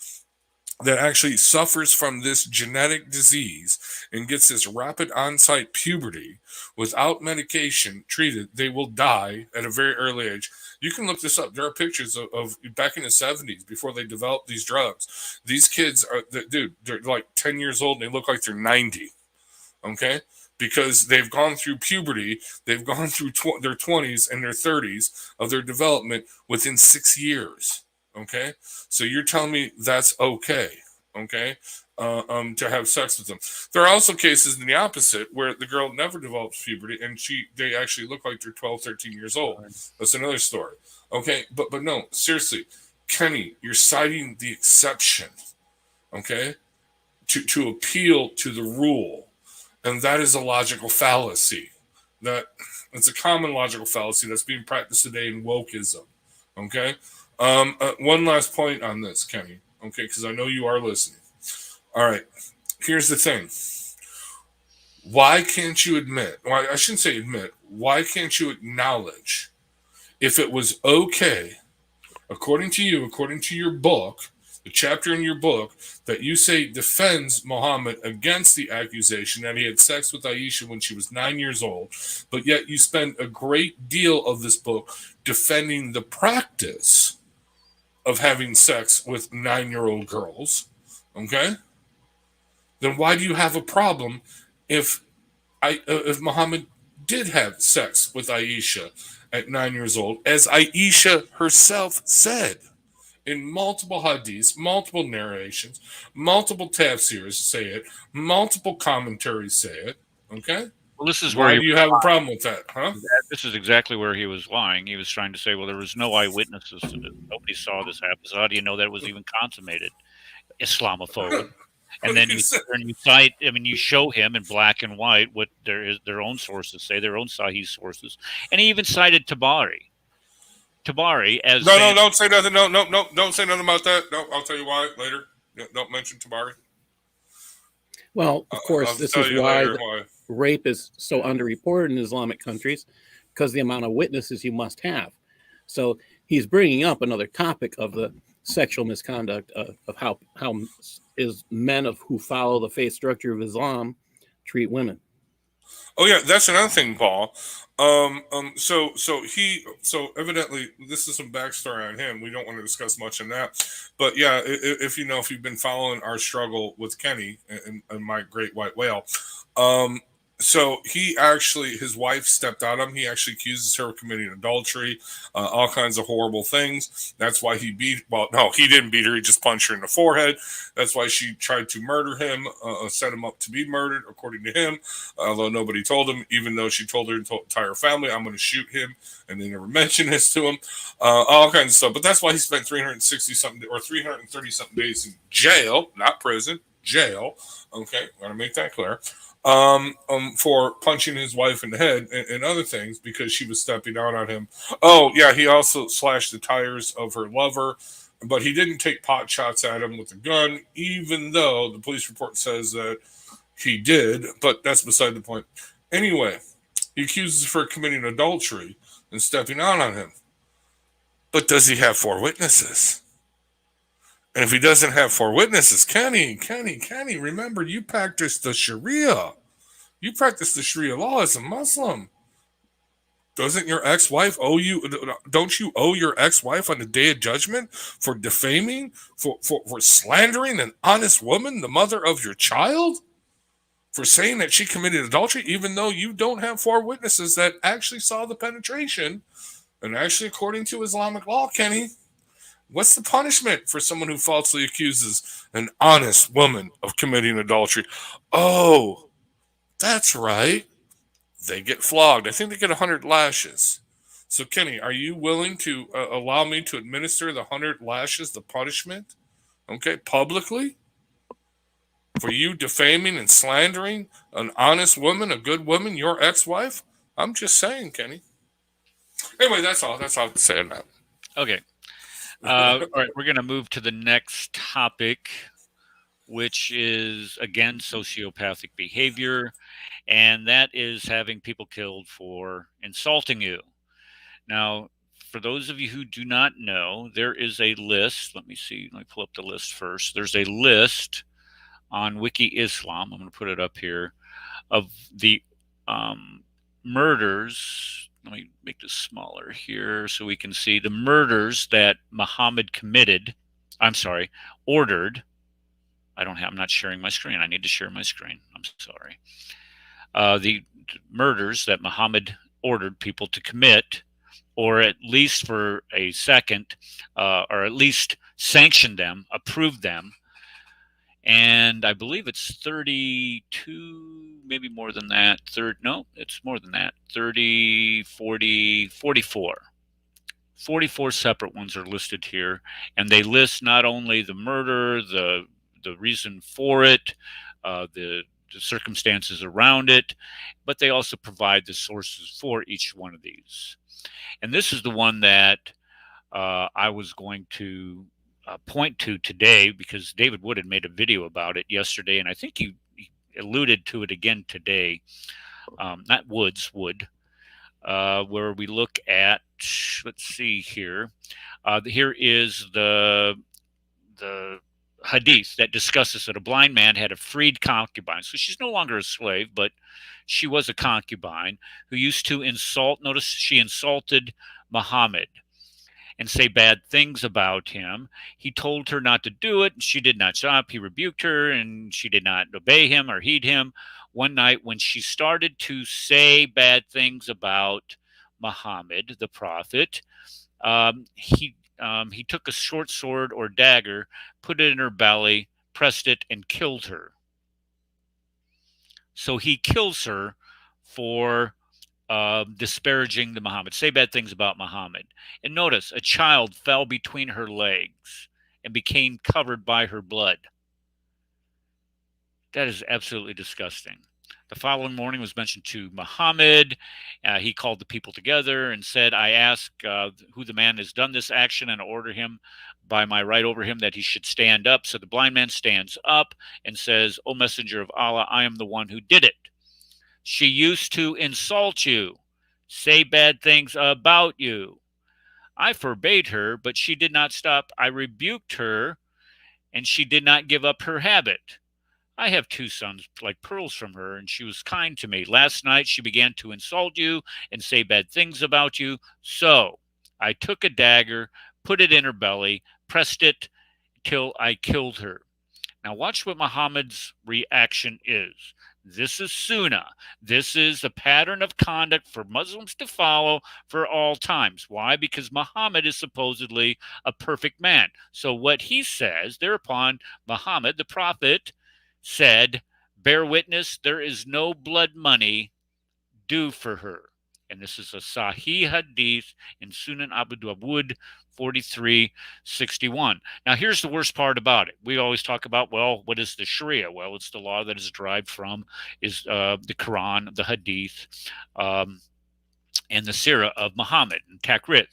that actually suffers from this genetic disease and gets this rapid onset puberty without medication treated, they will die at a very early age. You can look this up. There are pictures of back in the 70s before they developed these drugs. These kids are, dude, they're like 10 years old and they look like they're 90. Okay, because they've gone through puberty, they've gone through their 20s and their 30s of their development within 6 years. Okay, so you're telling me that's okay? Okay, to have sex with them. There are also cases in the opposite where the girl never develops puberty and they actually look like they're 12, 13 years old. That's another story. Okay, but no, seriously, Kenny, you're citing the exception. Okay, to appeal to the rule. And that is a logical fallacy. It's a common logical fallacy that's being practiced today in wokeism. Okay? One last point on this, Kenny. Okay, because I know you are listening. All right. Here's the thing. Why can't you admit, well, I shouldn't say admit, why can't you acknowledge if it was okay, according to you, according to your book, the chapter in your book that you say defends Muhammad against the accusation that he had sex with Aisha when she was 9 years old, but yet you spend a great deal of this book defending the practice of having sex with 9-year-old girls, okay? Then why do you have a problem if Muhammad did have sex with Aisha at 9 years old, as Aisha herself said? In multiple hadiths, multiple narrations, multiple tafsirs say it, multiple commentaries say it. Okay? Well, this is why do you have a problem with that, huh? This is exactly where he was lying. He was trying to say, well, there was no eyewitnesses to this. Nobody saw this happen. So how do you know that it was even consummated? Islamophobe. And then you cite, I mean, you show him in black and white what their own sources say, their own Sahih sources. And he even cited Tabari as no, don't say nothing. No, don't say nothing about that. No, I'll tell you why later. Don't mention Tabari. Well, of course, this is why rape is so underreported in Islamic countries, because the amount of witnesses you must have. So he's bringing up another topic of the sexual misconduct of how is men who follow the faith structure of Islam treat women. Oh yeah, that's another thing, Paul. So evidently this is some backstory on him. We don't want to discuss much on that, but yeah, if you've been following our struggle with Kenny and my great white whale, so his wife stepped out on him. He actually accuses her of committing adultery, all kinds of horrible things. That's why he didn't beat her. He just punched her in the forehead. That's why she tried to murder him, set him up to be murdered, according to him. Although nobody told him, even though she told her entire family, I'm going to shoot him. And they never mentioned this to him. All kinds of stuff. But that's why he spent 360-something or 330-something days in jail, not prison, jail. Okay, want to make that clear. For punching his wife in the head and other things because she was stepping out on him. Oh, yeah, he also slashed the tires of her lover, but he didn't take pot shots at him with a gun, even though the police report says that he did, but that's beside the point. Anyway, he accuses her of committing adultery and stepping out on him. But does he have 4 witnesses? And if he doesn't have 4 witnesses, Kenny, remember, you practice the Sharia. You practice the Sharia law as a Muslim. Doesn't your ex-wife owe you? Don't you owe your ex-wife on the day of judgment for defaming, for slandering an honest woman, the mother of your child? For saying that she committed adultery, even though you don't have 4 witnesses that actually saw the penetration. And actually, according to Islamic law, Kenny, what's the punishment for someone who falsely accuses an honest woman of committing adultery? Oh, that's right. They get flogged. I think they get 100 lashes. So, Kenny, are you willing to allow me to administer the 100 lashes, the punishment, okay, publicly? For you defaming and slandering an honest woman, a good woman, your ex-wife? I'm just saying, Kenny. Anyway, that's all. That's all I'm saying now. Okay. All right, we're going to move to the next topic, which is, again, sociopathic behavior, and that is having people killed for insulting you. Now, for those of you who do not know, there is a list. Let me see. Let me pull up the list first. There's a list on Wiki Islam. I'm going to put it up here of the murders. Let me make this smaller here so we can see the murders that Muhammad committed. I'm sorry, ordered. I'm not sharing my screen. I need to share my screen. I'm sorry. The murders that Muhammad ordered people to commit, or at least for a second, or at least sanctioned them, approved them. And I believe it's 32, maybe more than that. No, it's more than that. 30, 40, 44. 44 separate ones are listed here. And they list not only the murder, the reason for it, the circumstances around it, but they also provide the sources for each one of these. And this is the one that I was going to point to today, because David Wood had made a video about it yesterday, and I think he alluded to it again today. Not Wood, where we look at, let's see here. Here is the hadith that discusses that a blind man had a freed concubine. So she's no longer a slave, but she was a concubine who used to insult. Notice she insulted Muhammad and say bad things about him. He told her not to do it, and she did not stop. He rebuked her, and she did not obey him or heed him. One night, when she started to say bad things about Muhammad, the prophet, he took a short sword or dagger, put it in her belly, pressed it, and killed her. So he kills her for disparaging the Muhammad, say bad things about Muhammad. And notice, a child fell between her legs and became covered by her blood. That is absolutely disgusting. The following morning was mentioned to Muhammad. He called the people together and said, I ask who the man has done this action, and order him by my right over him that he should stand up. So the blind man stands up and says, O messenger of Allah, I am the one who did it. She used to insult you, say bad things about you. I forbade her, but she did not stop. I rebuked her, and she did not give up her habit. I have 2 sons like pearls from her, and she was kind to me. Last night she began to insult you and say bad things about you. So I took a dagger, put it in her belly, pressed it till I killed her. Now watch what Muhammad's reaction is. This is Sunnah. This is a pattern of conduct for Muslims to follow for all times. Why? Because Muhammad is supposedly a perfect man. So what he says, thereupon Muhammad, the prophet, said, bear witness, there is no blood money due for her. And this is a Sahih Hadith in Sunan Abu Dawud 4361. Now, here's the worst part about it. We always talk about, well, what is the Sharia? Well, it's the law that is derived from the Quran, the Hadith, and the Sirah of Muhammad, and Takrit.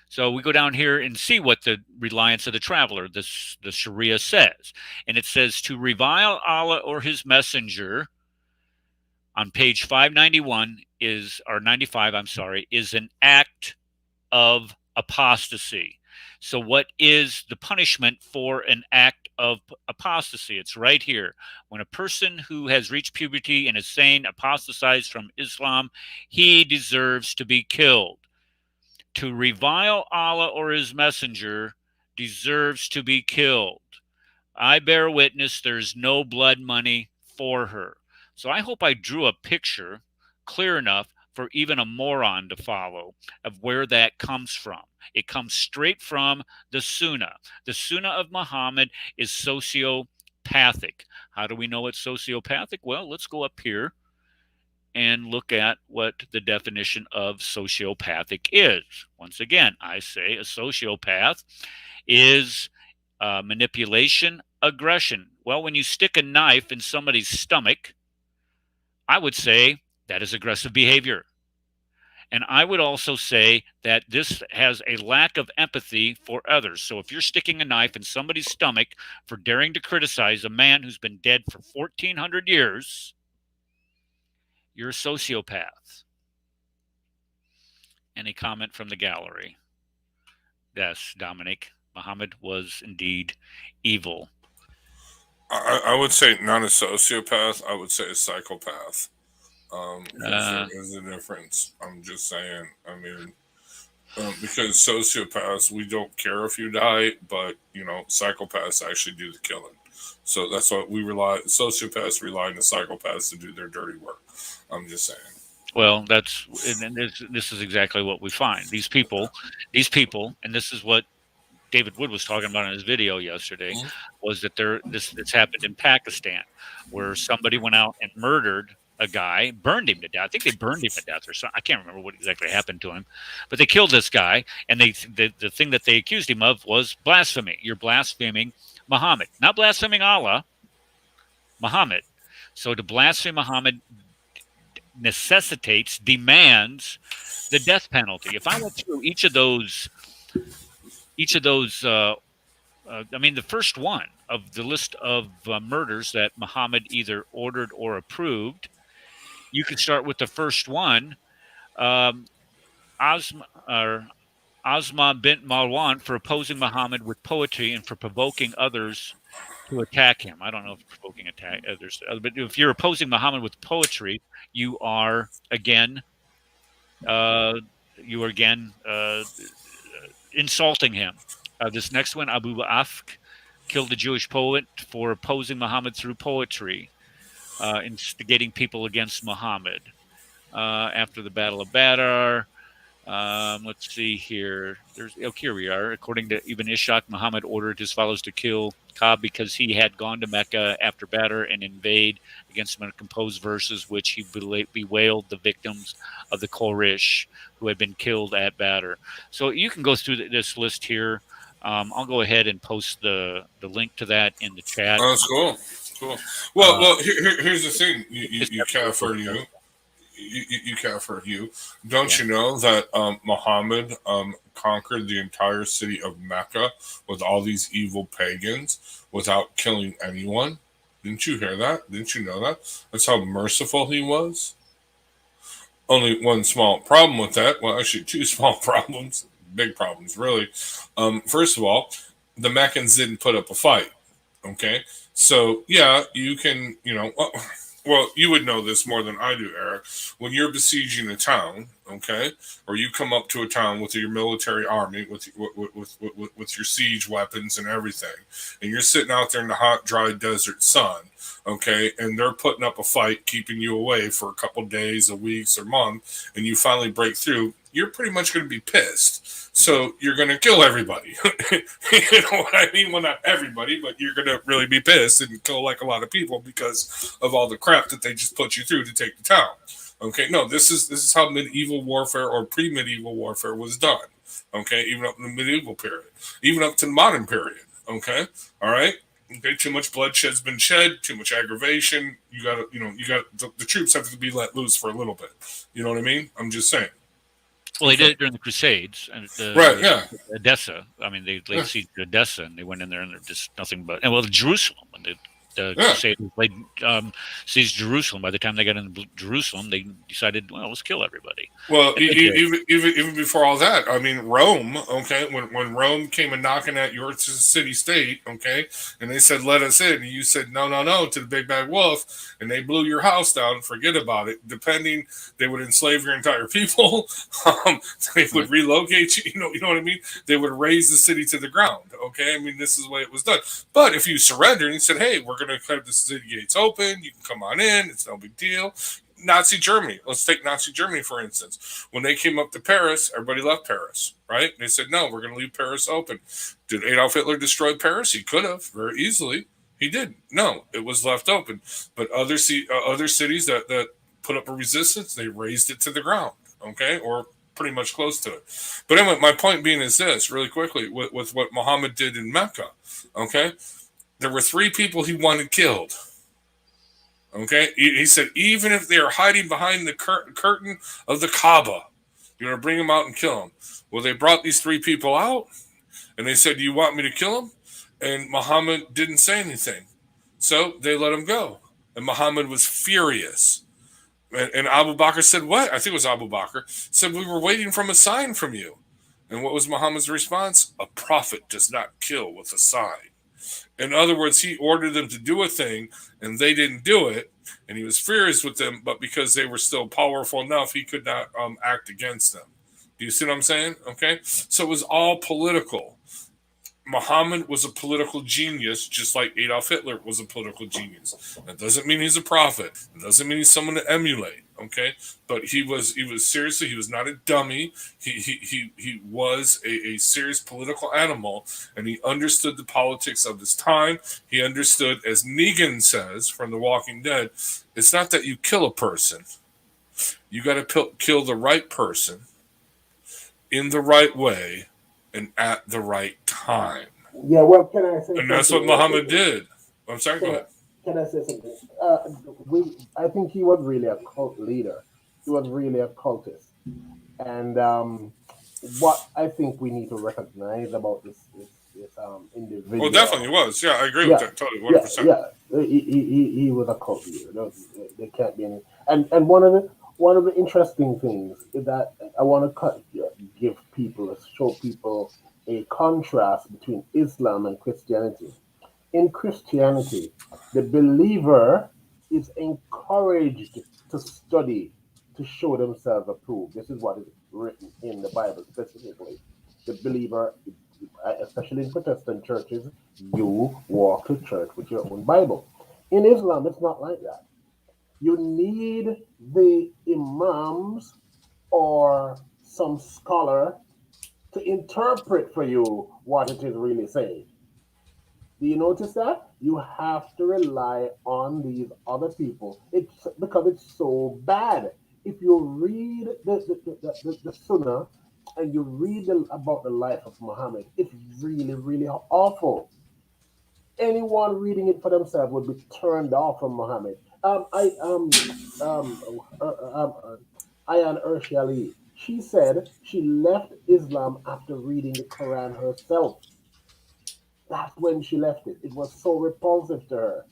So we go down here and see what the reliance of the traveler, the Sharia says. And it says, to revile Allah or his messenger, on page 591 or 95, is an act of apostasy. So what is the punishment for an act of apostasy? It's right here. When a person who has reached puberty and is sane apostatized from Islam, he deserves to be killed. To revile Allah or his messenger deserves to be killed. I bear witness there's no blood money for her. So I hope I drew a picture clear enough for even a moron to follow of where that comes from. It comes straight from the Sunnah. The Sunnah of Muhammad is sociopathic. How do we know it's sociopathic? Well, let's go up here and look at what the definition of sociopathic is. Once again, I say a sociopath is manipulation, aggression. Well, when you stick a knife in somebody's stomach, I would say that is aggressive behavior. And I would also say that this has a lack of empathy for others. So if you're sticking a knife in somebody's stomach for daring to criticize a man who's been dead for 1,400 years, you're a sociopath. Any comment from the gallery? Yes, Dominic. Muhammad was indeed evil. I would say not a sociopath. I would say a psychopath. There is a difference. I'm just saying. I mean, because sociopaths, we don't care if you die, but psychopaths actually do the killing. So that's what sociopaths rely on the psychopaths to do their dirty work. I'm just saying. Well, this is exactly what we find. These people, and this is what David Wood was talking about in his video yesterday, was that this happened in Pakistan, where somebody went out and murdered a guy, burned him to death. I think they burned him to death or something. I can't remember what exactly happened to him, but they killed this guy, and the thing that they accused him of was blasphemy. You're blaspheming Muhammad, not blaspheming Allah, Muhammad. So to blaspheme Muhammad demands the death penalty. If I went through each of those, I mean, the first one of the list of murders that Muhammad either ordered or approved, you could start with the first one, Asma bint Marwan, for opposing Muhammad with poetry and for provoking others to attack him. I don't know if provoking others, but if you're opposing Muhammad with poetry, you are again insulting him. This next one, Abu Afk, killed a Jewish poet for opposing Muhammad through poetry, instigating people against Muhammad. After the Battle of Badr, let's see here. Here we are. According to Ibn Ishaq, Muhammad ordered his followers to kill Ka'b because he had gone to Mecca after Badr and invade against him and composed verses which he bewailed the victims of the Quraysh who had been killed at Badr. So you can go through this list here. I'll go ahead and post the link to that in the chat. Oh, that's cool. Cool. Well, here's the thing. You kafir, you kafir, you. Don't you know that Muhammad conquered the entire city of Mecca with all these evil pagans without killing anyone? Didn't you hear that? Didn't you know that? That's how merciful he was. Only one small problem with that. Well, actually, two small problems. Big problems, really. First of all, the Meccans didn't put up a fight. Okay, so yeah, you can, well, you would know this more than I do, Eric. When you're besieging a town, okay, or you come up to a town with your military army, with your siege weapons and everything, and you're sitting out there in the hot, dry desert sun, okay, and they're putting up a fight, keeping you away for a couple days, or weeks, or month, and you finally break through, you're pretty much going to be pissed. So you're going to kill everybody. You know what I mean? Well, not everybody, but you're going to really be pissed and kill like a lot of people because of all the crap that they just put you through to take the town. Okay, no, this is how medieval warfare or pre-medieval warfare was done. Okay, even up in the medieval period, even up to the modern period. Okay, all right. Okay, too much bloodshed's been shed, too much aggravation. You got to, the troops have to be let loose for a little bit. You know what I mean? I'm just saying. Well, they did it during the Crusades, and right? Yeah, Edessa. I mean, they laid siege to Edessa, and they went in there, and they're just nothing but. And well, Jerusalem, when the Crusaders laid siege Jerusalem. By the time they got into Jerusalem, they decided, well, let's kill everybody. Well, even before all that, I mean, Rome. Okay, when Rome came and knocking at your city-state, okay, and they said, "Let us in," and you said, "No," to the big bad wolf, and they blew your house down. Forget about it. Depending, they would enslave your entire people. They would relocate you. You know what I mean? They would raise the city to the ground. Okay, I mean, this is the way it was done. But if you surrendered and said, "Hey, we're going to keep the city gates open. You can come on in. It's no big deal." Nazi Germany. Let's take Nazi Germany, for instance. When they came up to Paris, everybody left Paris, right? They said, no, we're going to leave Paris open. Did Adolf Hitler destroy Paris? He could have very easily. He didn't. No, it was left open. But other cities that put up a resistance, they razed it to the ground, okay, or pretty much close to it. But anyway, my point being is this, really quickly, with what Muhammad did in Mecca, okay, there were 3 people he wanted killed. Okay, he said, even if they are hiding behind the curtain of the Kaaba, you're going to bring them out and kill them. Well, they brought these 3 people out, and they said, do you want me to kill them? And Muhammad didn't say anything. So they let him go. And Muhammad was furious. And Abu Bakr said, what? I think it was Abu Bakr, said, we were waiting for a sign from you. And what was Muhammad's response? A prophet does not kill with a sign. In other words, he ordered them to do a thing, and they didn't do it, and he was furious with them, but because they were still powerful enough, he could not act against them. Do you see what I'm saying? Okay? So it was all political. Muhammad was a political genius, just like Adolf Hitler was a political genius. That doesn't mean he's a prophet. It doesn't mean he's someone to emulate. Okay, but he was seriously. He was not a dummy. He was a serious political animal, and he understood the politics of his time. He understood, as Negan says from The Walking Dead, it's not that you kill a person. You got to kill the right person in the right way and at the right time. Yeah, well, can I say? And that's what Muhammad did. I'm sorry. Go ahead. Can I say something? I think he was really a cult leader. He was really a cultist. And what I think we need to recognize about this individual. Well, definitely was. Yeah, I agree with that totally. 100%. Yeah. He was a cult leader. There can't be any. And one of the interesting things is that I want to show people a contrast between Islam and Christianity. In Christianity, the believer is encouraged to study to show themselves approved. This is what is written in the Bible specifically. The believer, especially in Protestant churches, you walk to church with your own Bible. In Islam, it's not like that. You need the imams or some scholar to interpret for you what it is really saying. Do you notice that? You have to rely on these other people. It's because it's so bad. If you read the Sunnah and you read about the life of Muhammad, it's really, really awful. Anyone reading it for themselves would be turned off from Muhammad. Ayan Urshali, she said she left Islam after reading the Quran herself. That's when she left it. It was so repulsive to her.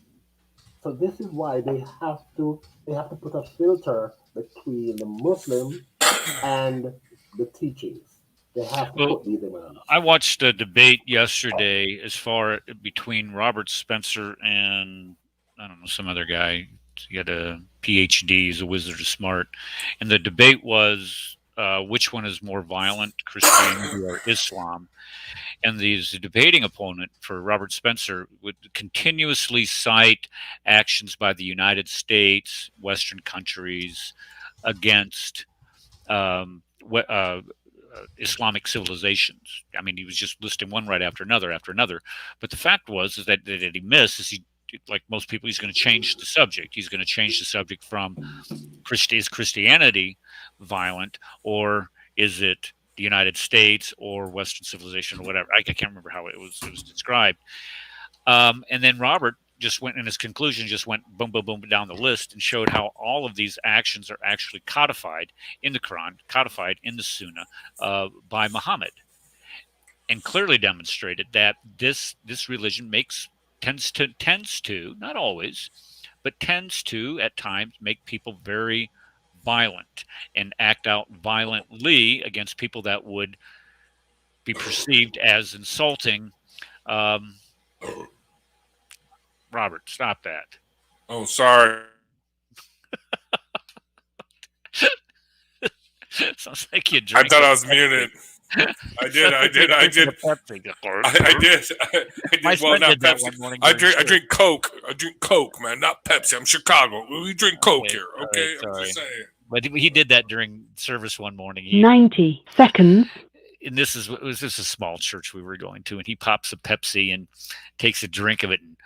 So this is why they have to put a filter between the Muslim and the teachings. They have to put these around. I watched a debate yesterday between Robert Spencer and I don't know, some other guy. He had a PhD. He's a wizard of smart. And the debate was which one is more violent, Christianity or Islam? And the debating opponent for Robert Spencer would continuously cite actions by the United States, Western countries against Islamic civilizations. I mean, he was just listing one right after another. But the fact was that he missed is like most people, he's going to change the subject. He's going to change the subject from is Christianity violent, or is it the United States or Western civilization or whatever. I can't remember how it was described. And then Robert just went in his conclusion, just went boom, boom, boom down the list and showed how all of these actions are actually codified in the Quran, codified in the Sunnah by Muhammad, and clearly demonstrated that this religion tends to, not always, but tends to at times make people very violent and act out violently against people that would be perceived as insulting. Robert, stop that. Oh, sorry. Sounds like you drank. I thought I was muted. I did. Well, not Pepsi. I drink Coke. I drink Coke, man, not Pepsi. I'm Chicago. We drink Coke here, okay? Right, I'm just saying. But he did that during service one morning. 90 seconds. And this is a small church we were going to, and he pops a Pepsi and takes a drink of it, and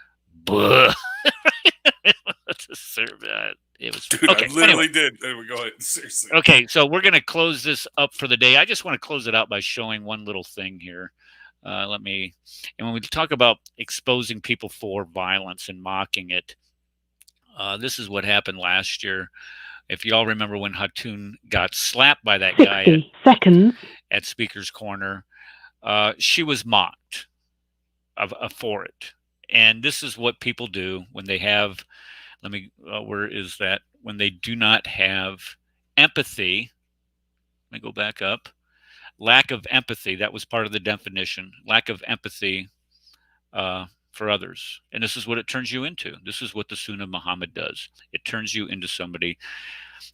let's just serve that. It was Dude, okay. I literally Anyway. did. There we go. Seriously. Okay, so we're going to close this up for the day. I just want to close it out by showing one little thing here. And when we talk about exposing people for violence and mocking it, this is what happened last year. If you all remember when Hatun got slapped by that guy at Speaker's Corner, she was mocked for it. And this is what people do when they have, where is that? When they do not have empathy. Let me go back up. Lack of empathy. That was part of the definition. Lack of empathy for others. And this is what it turns you into. This is what the Sunnah of Muhammad does. It turns you into somebody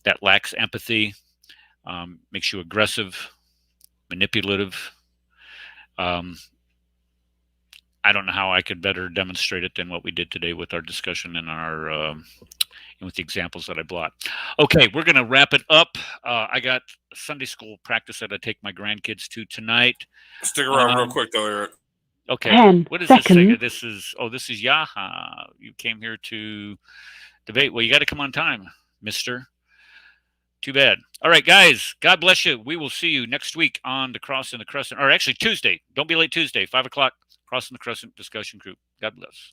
that lacks empathy, makes you aggressive, manipulative. I don't know how I could better demonstrate it than what we did today with our discussion and our and with the examples that I brought. Okay, we're going to wrap it up. I got Sunday school practice that I take my grandkids to tonight. Stick around real quick, though, Eric. Okay. 10 what is seconds. this? This is Yaha. You came here to debate. Well, you got to come on time, mister. Too bad. All right, guys. God bless you. We will see you next week on the Cross and the Crescent. Or actually Tuesday. Don't be late Tuesday, 5 o'clock. Cross and the Crescent discussion group. God bless.